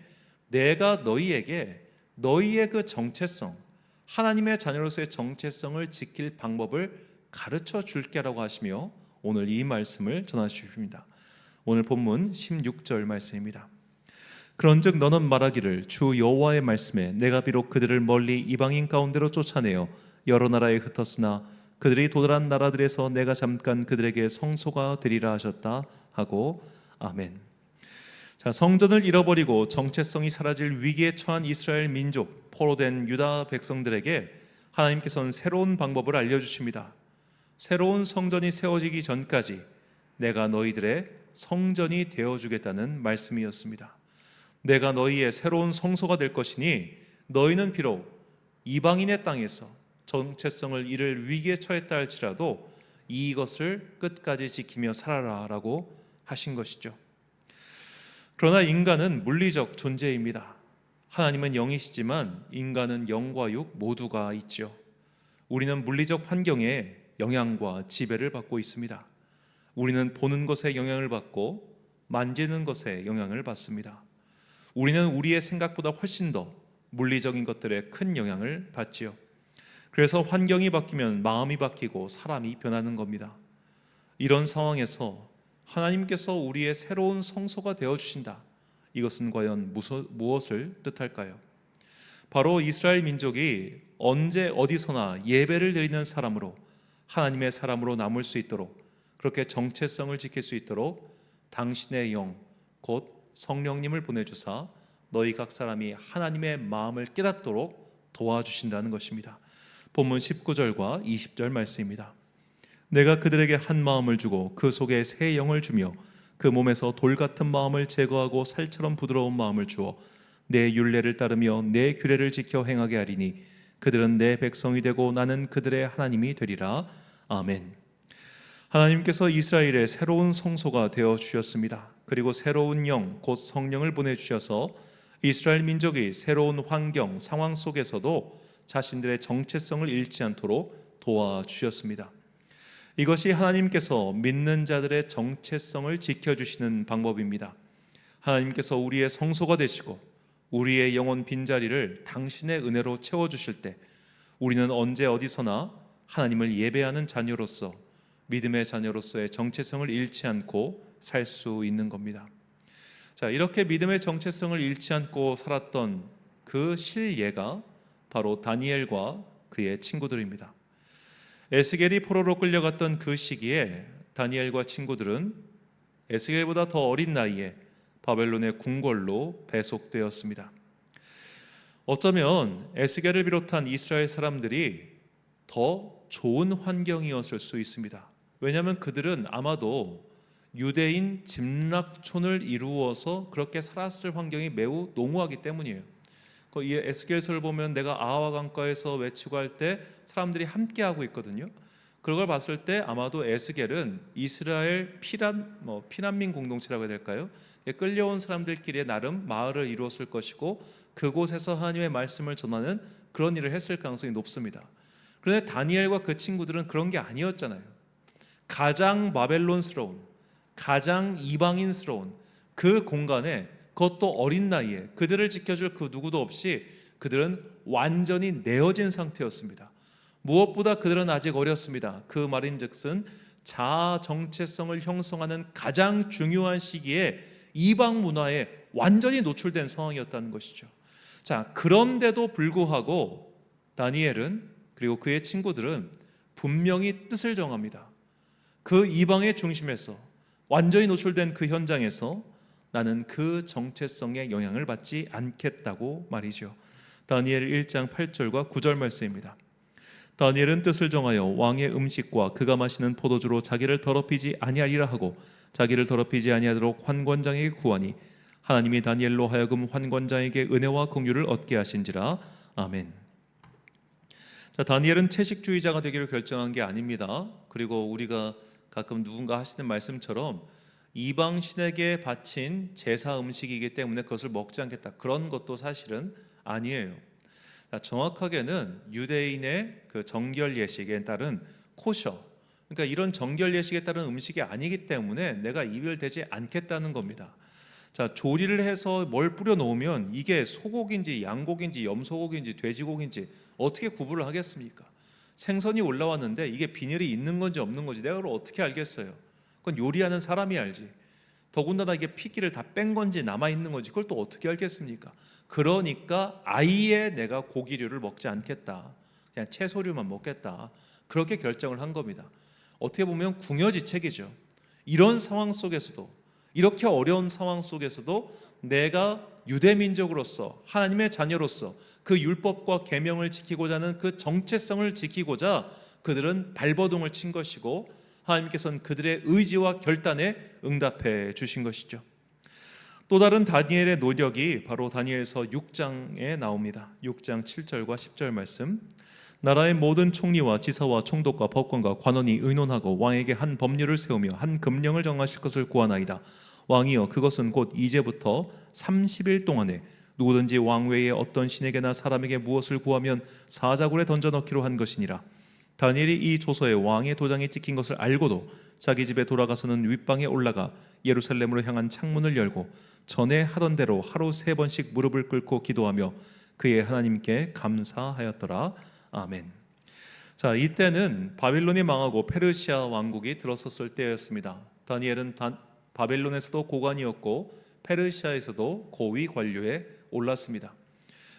내가 너희에게 너희의 그 정체성, 하나님의 자녀로서의 정체성을 지킬 방법을 가르쳐 줄게라고 하시며 오늘 이 말씀을 전하십니다. 오늘 본문 16절 말씀입니다. 그런즉 너는 말하기를 주 여호와의 말씀에 내가 비록 그들을 멀리 이방인 가운데로 쫓아내어 여러 나라에 흩었으나 그들이 도달한 나라들에서 내가 잠깐 그들에게 성소가 되리라 하셨다 하고 아멘. 자, 성전을 잃어버리고 정체성이 사라질 위기에 처한 이스라엘 민족, 포로된 유다 백성들에게 하나님께서는 새로운 방법을 알려주십니다. 새로운 성전이 세워지기 전까지 내가 너희들의 성전이 되어주겠다는 말씀이었습니다. 내가 너희의 새로운 성소가 될 것이니 너희는 비록 이방인의 땅에서 정체성을 잃을 위기에 처했다 할지라도 이것을 끝까지 지키며 살아라 라고 하신 것이죠. 그러나 인간은 물리적 존재입니다. 하나님은 영이시지만 인간은 영과 육 모두가 있죠. 우리는 물리적 환경에 영향과 지배를 받고 있습니다. 우리는 보는 것에 영향을 받고 만지는 것에 영향을 받습니다. 우리는 우리의 생각보다 훨씬 더 물리적인 것들에 큰 영향을 받지요. 그래서 환경이 바뀌면 마음이 바뀌고 사람이 변하는 겁니다. 이런 상황에서 하나님께서 우리의 새로운 성소가 되어주신다. 이것은 과연 무엇을 뜻할까요? 바로 이스라엘 민족이 언제 어디서나 예배를 드리는 사람으로 하나님의 사람으로 남을 수 있도록 그렇게 정체성을 지킬 수 있도록 당신의 영, 곧 성령님을 보내주사 너희 각 사람이 하나님의 마음을 깨닫도록 도와주신다는 것입니다. 본문 19절과 20절 말씀입니다. 내가 그들에게 한 마음을 주고 그 속에 새 영을 주며 그 몸에서 돌 같은 마음을 제거하고 살처럼 부드러운 마음을 주어 내 율례를 따르며 내 규례를 지켜 행하게 하리니 그들은 내 백성이 되고 나는 그들의 하나님이 되리라. 아멘. 하나님께서 이스라엘의 새로운 성소가 되어 주셨습니다. 그리고 새로운 영, 곧 성령을 보내주셔서 이스라엘 민족이 새로운 환경, 상황 속에서도 자신들의 정체성을 잃지 않도록 도와주셨습니다. 이것이 하나님께서 믿는 자들의 정체성을 지켜주시는 방법입니다. 하나님께서 우리의 성소가 되시고 우리의 영혼 빈자리를 당신의 은혜로 채워주실 때 우리는 언제 어디서나 하나님을 예배하는 자녀로서 믿음의 자녀로서의 정체성을 잃지 않고 살 수 있는 겁니다. 자, 이렇게 믿음의 정체성을 잃지 않고 살았던 그 실예가 바로 다니엘과 그의 친구들입니다. 에스겔이 포로로 끌려갔던 그 시기에 다니엘과 친구들은 에스겔보다 더 어린 나이에 바벨론의 궁궐로 배속되었습니다. 어쩌면 에스겔을 비롯한 이스라엘 사람들이 더 좋은 환경이었을 수 있습니다. 왜냐하면 그들은 아마도 유대인 집락촌을 이루어서 그렇게 살았을 환경이 매우 농후하기 때문이에요. 이 에스겔서를 보면 내가 아하와 강가에서 외치고 할 때 사람들이 함께 하고 있거든요. 그걸 봤을 때 아마도 에스겔은 이스라엘 피난민 공동체라고 해야 될까요? 끌려온 사람들끼리 나름 마을을 이루었을 것이고 그곳에서 하나님의 말씀을 전하는 그런 일을 했을 가능성이 높습니다. 그런데 다니엘과 그 친구들은 그런 게 아니었잖아요. 가장 바벨론스러운, 가장 이방인스러운 그 공간에, 그것도 어린 나이에 그들을 지켜줄 그 누구도 없이 그들은 완전히 내어진 상태였습니다. 무엇보다 그들은 아직 어렸습니다. 그 말인즉슨 자아 정체성을 형성하는 가장 중요한 시기에 이방 문화에 완전히 노출된 상황이었다는 것이죠. 자, 그런데도 불구하고 다니엘은, 그리고 그의 친구들은 분명히 뜻을 정합니다. 그 이방의 중심에서, 완전히 노출된 그 현장에서 나는 그 정체성에 영향을 받지 않겠다고 말이죠. 다니엘 1장 8절과 9절 말씀입니다. 다니엘은 뜻을 정하여 왕의 음식과 그가 마시는 포도주로 자기를 더럽히지 아니하리라 하고 자기를 더럽히지 아니하도록 환관장에게 구하니 하나님이 다니엘로 하여금 환관장에게 은혜와 긍휼을 얻게 하신지라. 아멘. 자, 다니엘은 채식주의자가 되기를 결정한 게 아닙니다. 그리고 우리가 가끔 누군가 하시는 말씀처럼 이방 신에게 바친 제사 음식이기 때문에 그것을 먹지 않겠다, 그런 것도 사실은 아니에요. 정확하게는 유대인의 그 정결 예식에 따른 코셔, 그러니까 이런 정결 예식에 따른 음식이 아니기 때문에 내가 입을 대지 않겠다는 겁니다. 자, 조리를 해서 뭘 뿌려 놓으면 이게 소고기인지 양고기인지 염소고기인지 돼지고기인지 어떻게 구분을 하겠습니까? 생선이 올라왔는데 이게 비늘이 있는 건지 없는 건지 내가 그걸 어떻게 알겠어요? 그건 요리하는 사람이 알지. 더군다나 이게 피기를 다 뺀 건지 남아 있는 건지 그걸 또 어떻게 알겠습니까? 그러니까 아예 내가 고기류를 먹지 않겠다, 그냥 채소류만 먹겠다, 그렇게 결정을 한 겁니다. 어떻게 보면 궁여지책이죠. 이런 상황 속에서도, 이렇게 어려운 상황 속에서도 내가 유대민족으로서, 하나님의 자녀로서 그 율법과 계명을 지키고자 하는 그 정체성을 지키고자 그들은 발버둥을 친 것이고 하나님께서는 그들의 의지와 결단에 응답해 주신 것이죠. 또 다른 다니엘의 노력이 바로 다니엘서 6장에 나옵니다. 6장 7절과 10절 말씀. 나라의 모든 총리와 지사와 총독과 법관과 관원이 의논하고 왕에게 한 법률을 세우며 한 금령을 정하실 것을 구하나이다. 왕이여, 그것은 곧 이제부터 30일 동안에 누구든지 왕 외에 어떤 신에게나 사람에게 무엇을 구하면 사자굴에 던져 넣기로 한 것이니라. 다니엘이 이 조서에 왕의 도장이 찍힌 것을 알고도 자기 집에 돌아가서는 윗방에 올라가 예루살렘으로 향한 창문을 열고 전에 하던 대로 하루 3번씩 무릎을 꿇고 기도하며 그의 하나님께 감사하였더라. 아멘. 자, 이때는 바빌론이 망하고 페르시아 왕국이 들어섰을 때였습니다. 다니엘은 바빌론에서도 고관이었고 페르시아에서도 고위 관료에 올랐습니다.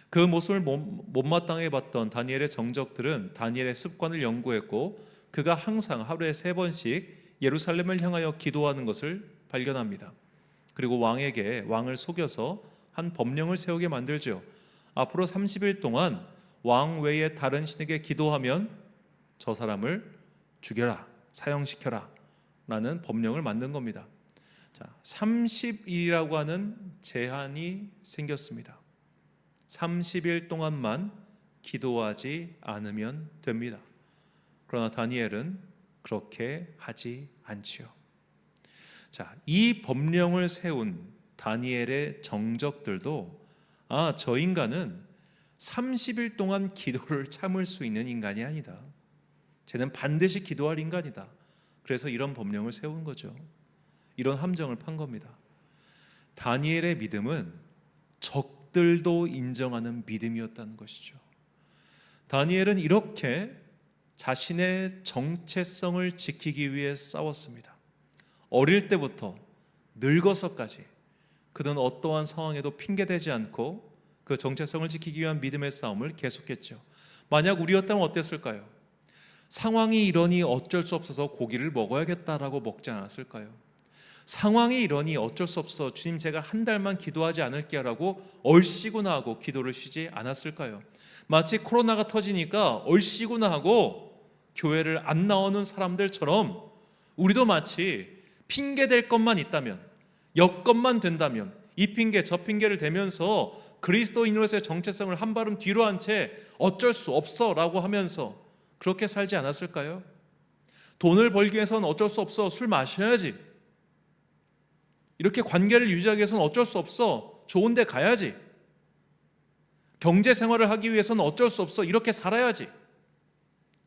그 모습을 못마땅해 봤던 다니엘의 정적들은 다니엘의 습관을 연구했고 그가 항상 하루에 3번씩 예루살렘을 향하여 기도하는 것을 발견합니다. 그리고 왕을 속여서 한 법령을 세우게 만들죠. 앞으로 30일 동안 왕 외에 다른 신에게 기도하면 저 사람을 죽여라, 사형시켜라 라는 법령을 만든 겁니다. 자, 30일이라고 하는 제한이 생겼습니다. 30일 동안만 기도하지 않으면 됩니다. 그러나 다니엘은 그렇게 하지 않지요. 자, 이 법령을 세운 다니엘의 정적들도 저 인간은 30일 동안 기도를 참을 수 있는 인간이 아니다. 쟤는 반드시 기도할 인간이다. 그래서 이런 법령을 세운 거죠. 이런 함정을 판 겁니다. 다니엘의 믿음은 적들도 인정하는 믿음이었다는 것이죠. 다니엘은 이렇게 자신의 정체성을 지키기 위해 싸웠습니다. 어릴 때부터 늙어서까지 그는 어떠한 상황에도 핑계대지 않고 그 정체성을 지키기 위한 믿음의 싸움을 계속했죠. 만약 우리였다면 어땠을까요? 상황이 이러니 어쩔 수 없어서 고기를 먹어야겠다라고 먹지 않았을까요? 상황이 이러니 어쩔 수 없어 주님 제가 한 달만 기도하지 않을게요라고 얼씨구나 하고 기도를 쉬지 않았을까요? 마치 코로나가 터지니까 얼씨구나 하고 교회를 안 나오는 사람들처럼 우리도 마치 핑계 댈 것만 있다면, 여건만 된다면 이 핑계 저 핑계를 대면서 그리스도인으로서의 정체성을 한 발음 뒤로 한 채 어쩔 수 없어 라고 하면서 그렇게 살지 않았을까요? 돈을 벌기 위해서는 어쩔 수 없어, 술 마셔야지. 이렇게 관계를 유지하기 위해서는 어쩔 수 없어, 좋은 데 가야지. 경제 생활을 하기 위해서는 어쩔 수 없어, 이렇게 살아야지.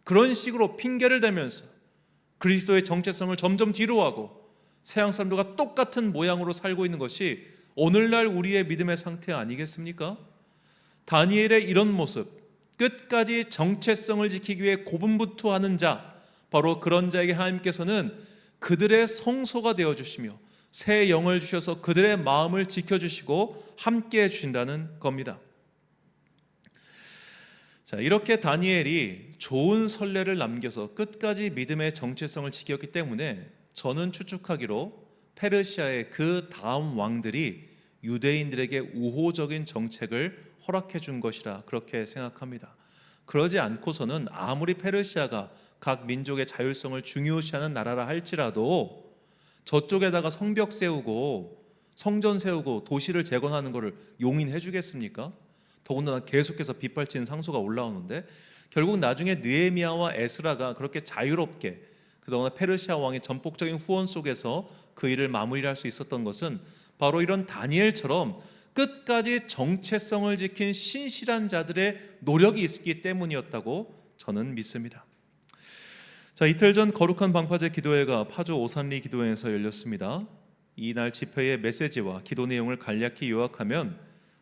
그런 식으로 핑계를 대면서 그리스도의 정체성을 점점 뒤로 하고 세상 사람들과 똑같은 모양으로 살고 있는 것이 오늘날 우리의 믿음의 상태 아니겠습니까? 다니엘의 이런 모습, 끝까지 정체성을 지키기 위해 고분분투하는 자, 바로 그런 자에게 하나님께서는 그들의 성소가 되어주시며 새 영을 주셔서 그들의 마음을 지켜주시고 함께해 주신다는 겁니다. 자, 이렇게 다니엘이 좋은 선례를 남겨서 끝까지 믿음의 정체성을 지켰기 때문에 저는 추측하기로 페르시아의 그 다음 왕들이 유대인들에게 우호적인 정책을 허락해 준 것이라 그렇게 생각합니다. 그러지 않고서는 아무리 페르시아가 각 민족의 자율성을 중요시하는 나라라 할지라도 저쪽에다가 성벽 세우고 성전 세우고 도시를 재건하는 것을 용인해 주겠습니까? 더군다나 계속해서 빗발치는 상소가 올라오는데 결국 나중에 느헤미야와 에스라가 그렇게 자유롭게 그동안 페르시아 왕의 전폭적인 후원 속에서 그 일을 마무리할 수 있었던 것은 바로 이런 다니엘처럼 끝까지 정체성을 지킨 신실한 자들의 노력이 있었기 때문이었다고 저는 믿습니다. 자, 이틀 전 거룩한 방파제 기도회가 파주 오산리 기도회에서 열렸습니다. 이날 집회의 메시지와 기도 내용을 간략히 요약하면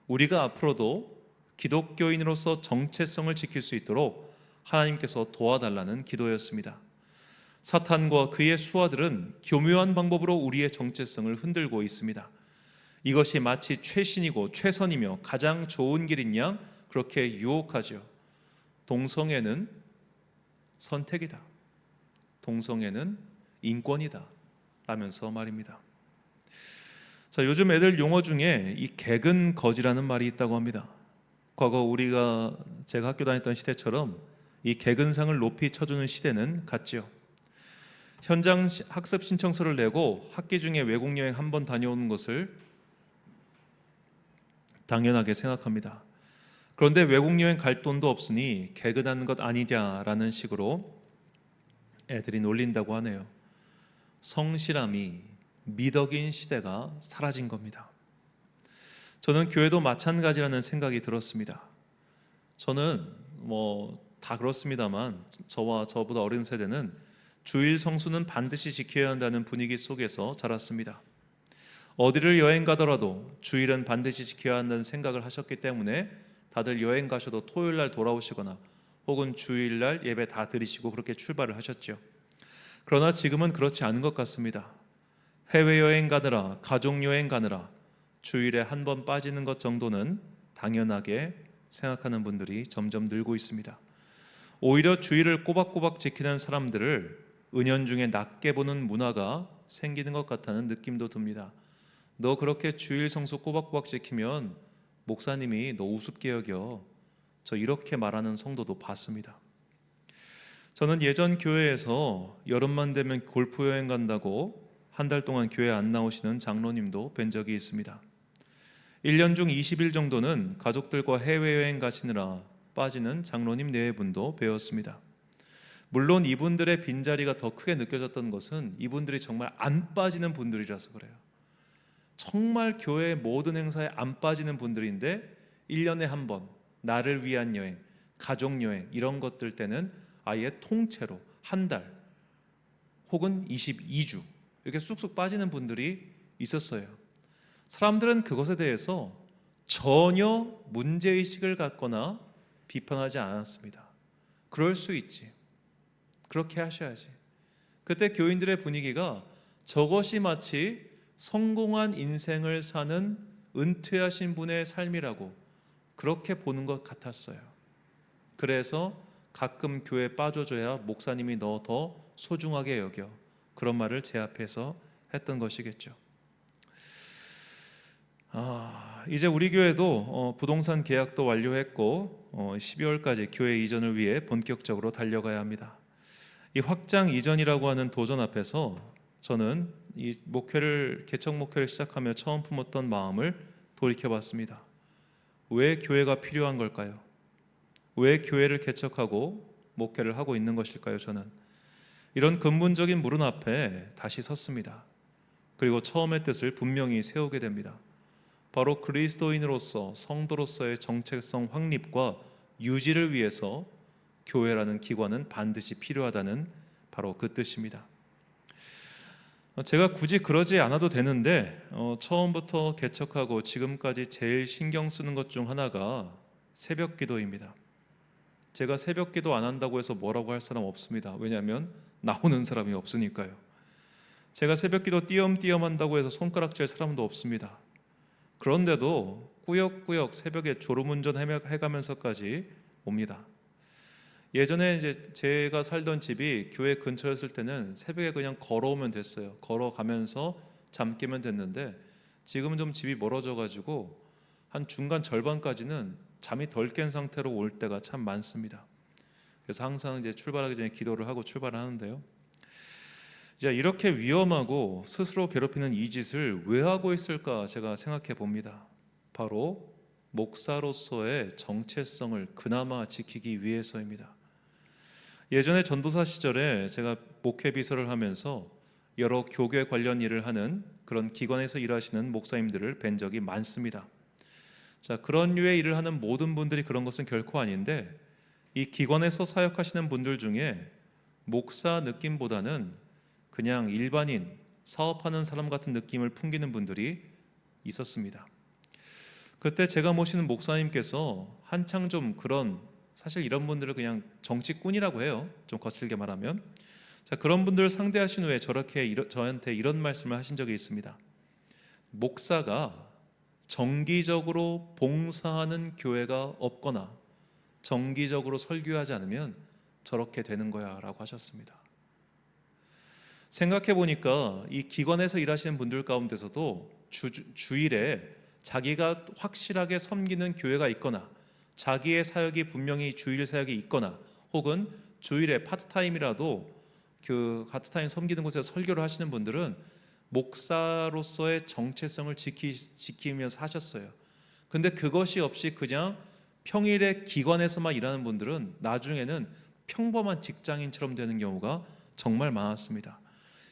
우리가 앞으로도 기독교인으로서 정체성을 지킬 수 있도록 하나님께서 도와달라는 기도였습니다. 사탄과 그의 수하들은 교묘한 방법으로 우리의 정체성을 흔들고 있습니다. 이것이 마치 최신이고 최선이며 가장 좋은 길인 양 그렇게 유혹하죠. 동성애는 선택이다. 동성애는 인권이다. 라면서 말입니다. 자, 요즘 애들 용어 중에 이 개근 거지라는 말이 있다고 합니다. 과거 제가 학교 다녔던 시대처럼 이 개근상을 높이 쳐주는 시대는 갔죠. 현장 학습 신청서를 내고 학기 중에 외국 여행 한 번 다녀오는 것을 당연하게 생각합니다. 그런데 외국 여행 갈 돈도 없으니 개근하는 것 아니냐라는 식으로 애들이 놀린다고 하네요. 성실함이 미덕인 시대가 사라진 겁니다. 저는 교회도 마찬가지라는 생각이 들었습니다. 저는 다 그렇습니다만 저와 저보다 어린 세대는 주일 성수는 반드시 지켜야 한다는 분위기 속에서 자랐습니다. 어디를 여행 가더라도 주일은 반드시 지켜야 한다는 생각을 하셨기 때문에 다들 여행 가셔도 토요일 날 돌아오시거나 혹은 주일 날 예배 다 드리시고 그렇게 출발을 하셨죠. 그러나 지금은 그렇지 않은 것 같습니다. 해외여행 가느라 가족여행 가느라 주일에 한 번 빠지는 것 정도는 당연하게 생각하는 분들이 점점 늘고 있습니다. 오히려 주일을 꼬박꼬박 지키는 사람들을 은연중에 낮게 보는 문화가 생기는 것 같다는 느낌도 듭니다. 너 그렇게 주일 성수 꼬박꼬박 지키면 목사님이 너 우습게 여겨. 저 이렇게 말하는 성도도 봤습니다. 저는 예전 교회에서 여름만 되면 골프 여행 간다고 한 달 동안 교회 안 나오시는 장로님도 뵌 적이 있습니다. 1년 중 20일 정도는 가족들과 해외여행 가시느라 빠지는 장로님 네 분도 배웠습니다. 물론 이분들의 빈자리가 더 크게 느껴졌던 것은 이분들이 정말 안 빠지는 분들이라서 그래요. 정말 교회 모든 행사에 안 빠지는 분들인데 1년에 한 번 나를 위한 여행, 가족여행 이런 것들 때는 아예 통째로 한 달 혹은 22주 이렇게 쑥쑥 빠지는 분들이 있었어요. 사람들은 그것에 대해서 전혀 문제의식을 갖거나 비판하지 않았습니다. 그럴 수 있지. 그렇게 하셔야지. 그때 교인들의 분위기가 저것이 마치 성공한 인생을 사는 은퇴하신 분의 삶이라고 그렇게 보는 것 같았어요. 그래서 가끔 교회에 빠져줘야 목사님이 너 더 소중하게 여겨. 그런 말을 제 앞에서 했던 것이겠죠. 이제 우리 교회도 부동산 계약도 완료했고 12월까지 교회 이전을 위해 본격적으로 달려가야 합니다. 이 확장 이전이라고 하는 도전 앞에서 저는 이 개척 목회를 시작하며 처음 품었던 마음을 돌이켜봤습니다. 왜 교회가 필요한 걸까요? 왜 교회를 개척하고 목회를 하고 있는 것일까요? 저는 이런 근본적인 물음 앞에 다시 섰습니다. 그리고 처음의 뜻을 분명히 세우게 됩니다. 바로 그리스도인으로서 성도로서의 정체성 확립과 유지를 위해서 교회라는 기관은 반드시 필요하다는 바로 그 뜻입니다. 제가 굳이 그러지 않아도 되는데 처음부터 개척하고 지금까지 제일 신경 쓰는 것 중 하나가 새벽 기도입니다. 제가 새벽 기도 안 한다고 해서 뭐라고 할 사람 없습니다. 왜냐하면 나오는 사람이 없으니까요. 제가 새벽 기도 띄엄띄엄 한다고 해서 손가락질 사람도 없습니다. 그런데도 꾸역꾸역 새벽에 졸음운전 해가면서까지 옵니다. 예전에 이제 제가 살던 집이 교회 근처였을 때는 새벽에 그냥 걸어오면 됐어요. 걸어가면서 잠 깨면 됐는데 지금은 좀 집이 멀어져 가지고 한 중간 절반까지는 잠이 덜 깬 상태로 올 때가 참 많습니다. 그래서 항상 이제 출발하기 전에 기도를 하고 출발을 하는데요. 이제 이렇게 위험하고 스스로 괴롭히는 이 짓을 왜 하고 있을까 제가 생각해 봅니다. 바로 목사로서의 정체성을 그나마 지키기 위해서입니다. 예전에 전도사 시절에 제가 목회 비서를 하면서 여러 교계 관련 일을 하는 그런 기관에서 일하시는 목사님들을 뵌 적이 많습니다. 자, 그런 류의 일을 하는 모든 분들이 그런 것은 결코 아닌데 이 기관에서 사역하시는 분들 중에 목사 느낌보다는 그냥 일반인, 사업하는 사람 같은 느낌을 풍기는 분들이 있었습니다. 그때 제가 모시는 목사님께서 한창 좀 그런, 사실 이런 분들을 그냥 정치꾼이라고 해요. 좀 거칠게 말하면. 자, 그런 분들을 상대하신 후에 저한테 이런 말씀을 하신 적이 있습니다. 목사가 정기적으로 봉사하는 교회가 없거나 정기적으로 설교하지 않으면 저렇게 되는 거야 라고 하셨습니다. 생각해 보니까 이 기관에서 일하시는 분들 가운데서도 주일에 자기가 확실하게 섬기는 교회가 있거나 자기의 사역이 분명히 주일 사역이 있거나 혹은 주일에 파트타임이라도 그 파트타임 섬기는 곳에서 설교를 하시는 분들은 목사로서의 정체성을 지키면서 하셨어요. 근데 그것이 없이 그냥 평일에 기관에서만 일하는 분들은 나중에는 평범한 직장인처럼 되는 경우가 정말 많았습니다.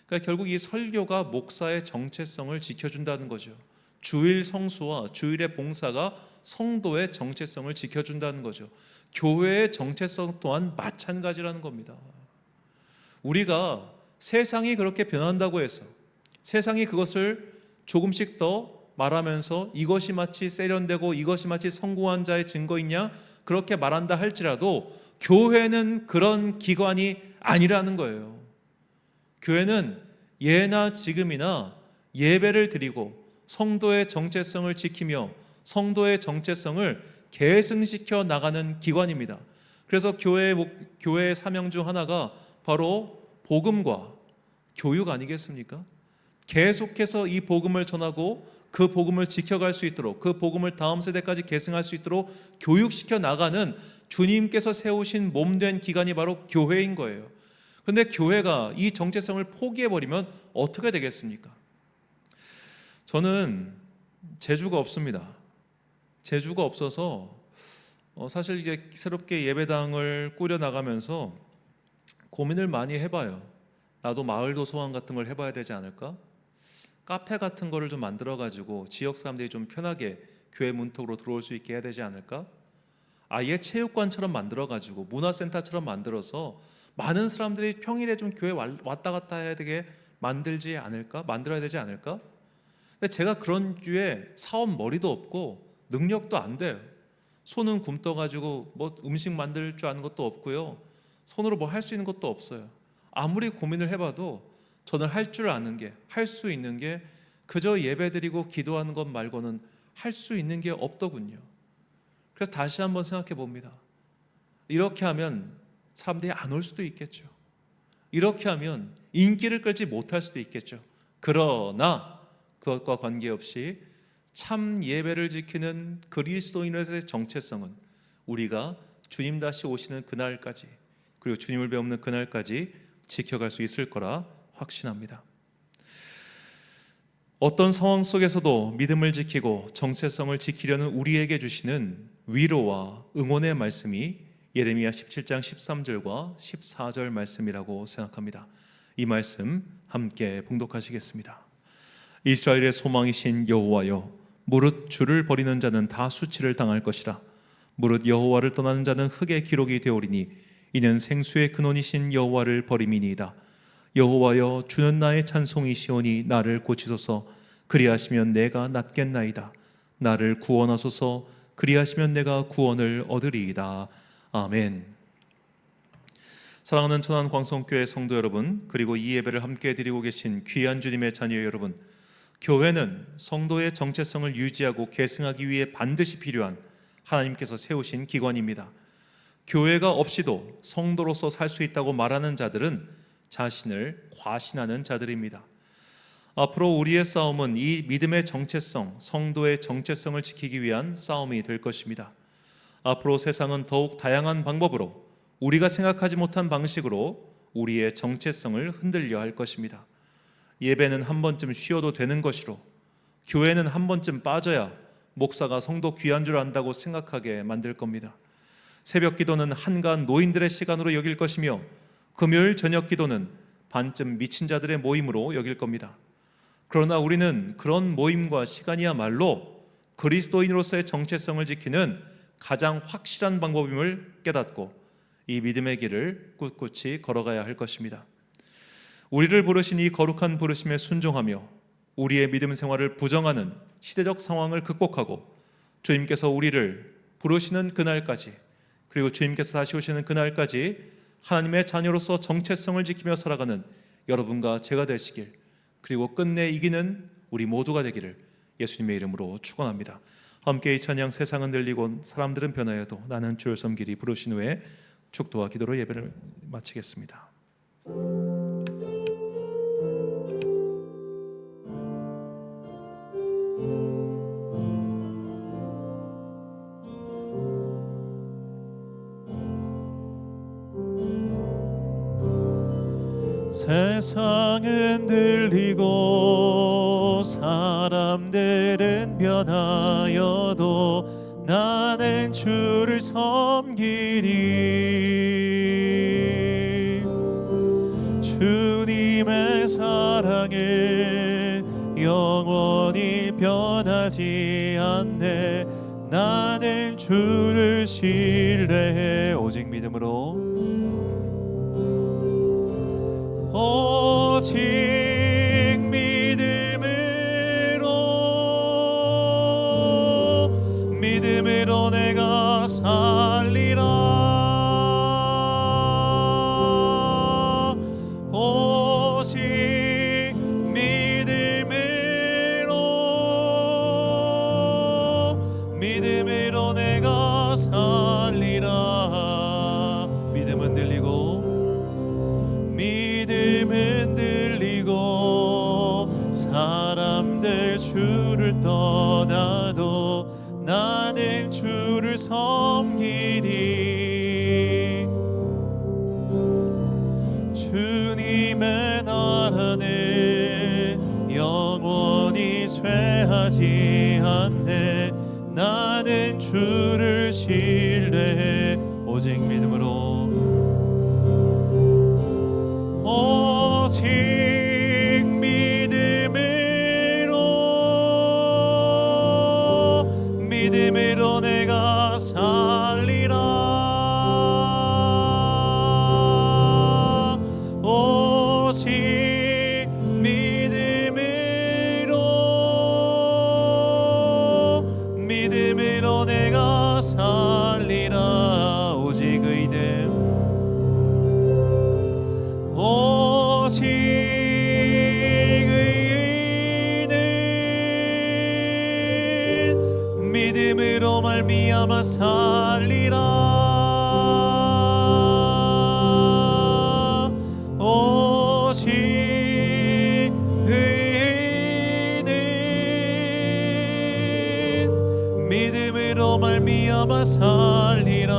그러니까 결국 이 설교가 목사의 정체성을 지켜준다는 거죠. 주일 성수와 주일의 봉사가 성도의 정체성을 지켜준다는 거죠. 교회의 정체성 또한 마찬가지라는 겁니다. 우리가 세상이 그렇게 변한다고 해서 세상이 그것을 조금씩 더 말하면서 이것이 마치 세련되고 이것이 마치 성공한 자의 증거이냐 그렇게 말한다 할지라도 교회는 그런 기관이 아니라는 거예요. 교회는 예나 지금이나 예배를 드리고 성도의 정체성을 지키며 성도의 정체성을 계승시켜 나가는 기관입니다. 그래서 교회의 사명 중 하나가 바로 복음과 교육 아니겠습니까? 계속해서 이 복음을 전하고 그 복음을 지켜갈 수 있도록 그 복음을 다음 세대까지 계승할 수 있도록 교육시켜 나가는 주님께서 세우신 몸된 기관이 바로 교회인 거예요. 그런데 교회가 이 정체성을 포기해버리면 어떻게 되겠습니까? 저는 재주가 없습니다. 재주가 없어서 사실 이제 새롭게 예배당을 꾸려나가면서 고민을 많이 해봐요. 나도 마을도서관 같은 걸 해봐야 되지 않을까? 카페 같은 거를 좀 만들어가지고 지역 사람들이 좀 편하게 교회 문턱으로 들어올 수 있게 해야 되지 않을까? 아예 체육관처럼 만들어가지고 문화센터처럼 만들어서 많은 사람들이 평일에 좀 교회 왔다 갔다 해야 되게 만들어야 되지 않을까? 근데 제가 그런 류의 사업 머리도 없고 능력도 안 돼요. 손은 굼떠가지고 뭐 음식 만들 줄 아는 것도 없고요. 손으로 뭐 할 수 있는 것도 없어요. 아무리 고민을 해봐도 저는 할 줄 아는 게, 할 수 있는 게 그저 예배드리고 기도하는 것 말고는 할 수 있는 게 없더군요. 그래서 다시 한번 생각해 봅니다. 이렇게 하면 사람들이 안 올 수도 있겠죠. 이렇게 하면 인기를 끌지 못할 수도 있겠죠. 그러나 그것과 관계없이 참 예배를 지키는 그리스도인의 정체성은 우리가 주님 다시 오시는 그날까지 그리고 주님을 배우는 그날까지 지켜갈 수 있을 거라 확신합니다. 어떤 상황 속에서도 믿음을 지키고 정체성을 지키려는 우리에게 주시는 위로와 응원의 말씀이 예레미야 17장 13절과 14절 말씀이라고 생각합니다. 이 말씀 함께 봉독하시겠습니다. 이스라엘의 소망이신 여호와여, 무릇 주를 버리는 자는 다 수치를 당할 것이라. 무릇 여호와를 떠나는 자는 흙의 기록이 되오리니 이는 생수의 근원이신 여호와를 버림이니이다. 여호와여, 주는 나의 찬송이시오니 나를 고치소서. 그리하시면 내가 낫겠나이다. 나를 구원하소서. 그리하시면 내가 구원을 얻으리이다. 아멘. 사랑하는 천안광성교회 성도 여러분, 그리고 이 예배를 함께 드리고 계신 귀한 주님의 자녀 여러분, 교회는 성도의 정체성을 유지하고 계승하기 위해 반드시 필요한 하나님께서 세우신 기관입니다. 교회가 없이도 성도로서 살 수 있다고 말하는 자들은 자신을 과신하는 자들입니다. 앞으로 우리의 싸움은 이 믿음의 정체성, 성도의 정체성을 지키기 위한 싸움이 될 것입니다. 앞으로 세상은 더욱 다양한 방법으로, 우리가 생각하지 못한 방식으로 우리의 정체성을 흔들려 할 것입니다. 예배는 한 번쯤 쉬어도 되는 것이로, 교회는 한 번쯤 빠져야 목사가 성도 귀한 줄 안다고 생각하게 만들 겁니다. 새벽 기도는 한가한 노인들의 시간으로 여길 것이며, 금요일 저녁 기도는 반쯤 미친 자들의 모임으로 여길 겁니다. 그러나 우리는 그런 모임과 시간이야말로 그리스도인으로서의 정체성을 지키는 가장 확실한 방법임을 깨닫고 이 믿음의 길을 꿋꿋이 걸어가야 할 것입니다. 우리를 부르신 이 거룩한 부르심에 순종하며 우리의 믿음 생활을 부정하는 시대적 상황을 극복하고 주님께서 우리를 부르시는 그날까지, 그리고 주님께서 다시 오시는 그날까지 하나님의 자녀로서 정체성을 지키며 살아가는 여러분과 제가 되시길, 그리고 끝내 이기는 우리 모두가 되기를 예수님의 이름으로 축원합니다. 함께 이 찬양 세상은 들리고 사람들은 변하여도 나는 주를 섬기리 부르신 후에 축도와 기도로 예배를 마치겠습니다. 세상은 들리고 사람들은 변하여도 나는 주를 섬기리. 주님의 사랑은 영원히 변하지 않네. 나는 주를 신뢰해. 오직 믿음으로, 오직 믿음으로 내가 살리라. 오직 믿음으로 내가 살리라. 믿음은 들리고 사람들 주를 떠나도 나는 주를 섬기리. 주님의 나라는 영원히 쇠하지 않네. 나는 주를 신뢰해. 오직 믿음으로, 오직 믿음으로 내가 살리라. 오직 믿음으로 내가 살리라. 오직 의는, 오직 의는 믿음으로 말미암아 살리라. 오직 의는 믿음으로 말미암아 살리라.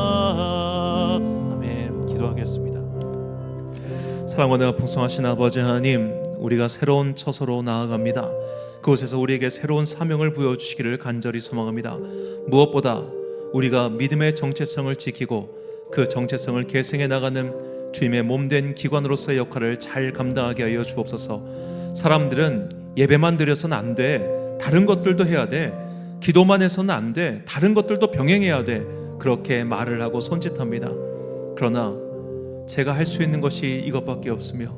아멘. 기도하겠습니다. 사랑과 내가 풍성하신 아버지 하나님, 우리가 새로운 처소로 나아갑니다. 그곳에서 우리에게 새로운 사명을 부여주시기를 간절히 소망합니다. 무엇보다 우리가 믿음의 정체성을 지키고 그 정체성을 계승해 나가는 주님의 몸된 기관으로서의 역할을 잘 감당하게 하여 주옵소서. 사람들은 예배만 드려서는 안 돼, 다른 것들도 해야 돼, 기도만 해서는 안 돼, 다른 것들도 병행해야 돼, 그렇게 말을 하고 손짓합니다. 그러나 제가 할 수 있는 것이 이것밖에 없으며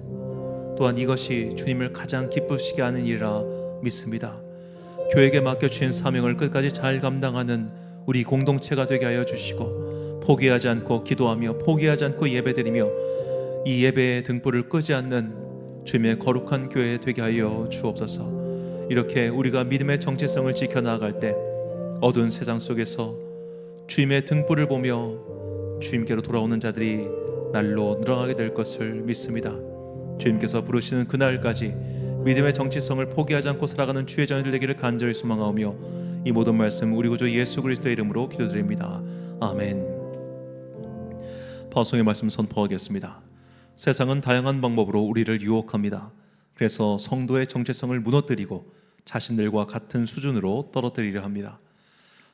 또한 이것이 주님을 가장 기쁘시게 하는 일이라 믿습니다. 교회에게 맡겨주신 사명을 끝까지 잘 감당하는 우리 공동체가 되게 하여 주시고, 포기하지 않고 기도하며 포기하지 않고 예배드리며 이 예배의 등불을 끄지 않는 주님의 거룩한 교회 되게 하여 주옵소서. 이렇게 우리가 믿음의 정체성을 지켜나갈 때 어두운 세상 속에서 주님의 등불을 보며 주님께로 돌아오는 자들이 날로 늘어나게 될 것을 믿습니다. 주님께서 부르시는 그날까지 믿음의 정체성을 포기하지 않고 살아가는 주의 자녀들 되기를 간절히 소망하오며, 이 모든 말씀 우리 구주 예수 그리스도의 이름으로 기도드립니다. 아멘. 파송의 말씀 선포하겠습니다. 세상은 다양한 방법으로 우리를 유혹합니다. 그래서 성도의 정체성을 무너뜨리고 자신들과 같은 수준으로 떨어뜨리려 합니다.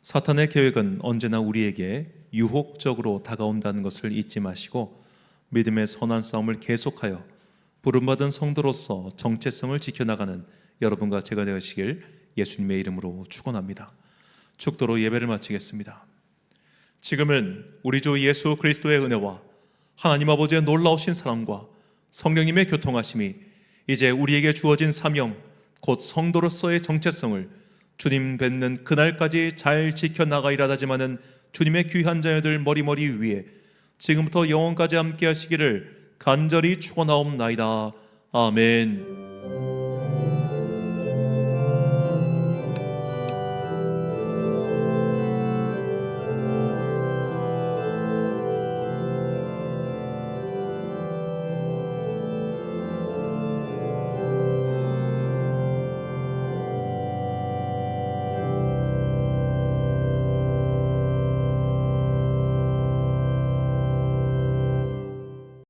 사탄의 계획은 언제나 우리에게 유혹적으로 다가온다는 것을 잊지 마시고 믿음의 선한 싸움을 계속하여 부름받은 성도로서 정체성을 지켜나가는 여러분과 제가 되시길 예수님의 이름으로 축원합니다. 축도로 예배를 마치겠습니다. 지금은 우리 주 예수 그리스도의 은혜와 하나님 아버지의 놀라우신 사랑과 성령님의 교통하심이 이제 우리에게 주어진 사명, 곧 성도로서의 정체성을 주님 뵙는 그날까지 잘 지켜나가리라 다짐하는 주님의 귀한 자녀들 머리머리 위에 지금부터 영원까지 함께 하시기를 간절히 축원하옵나이다. 아멘.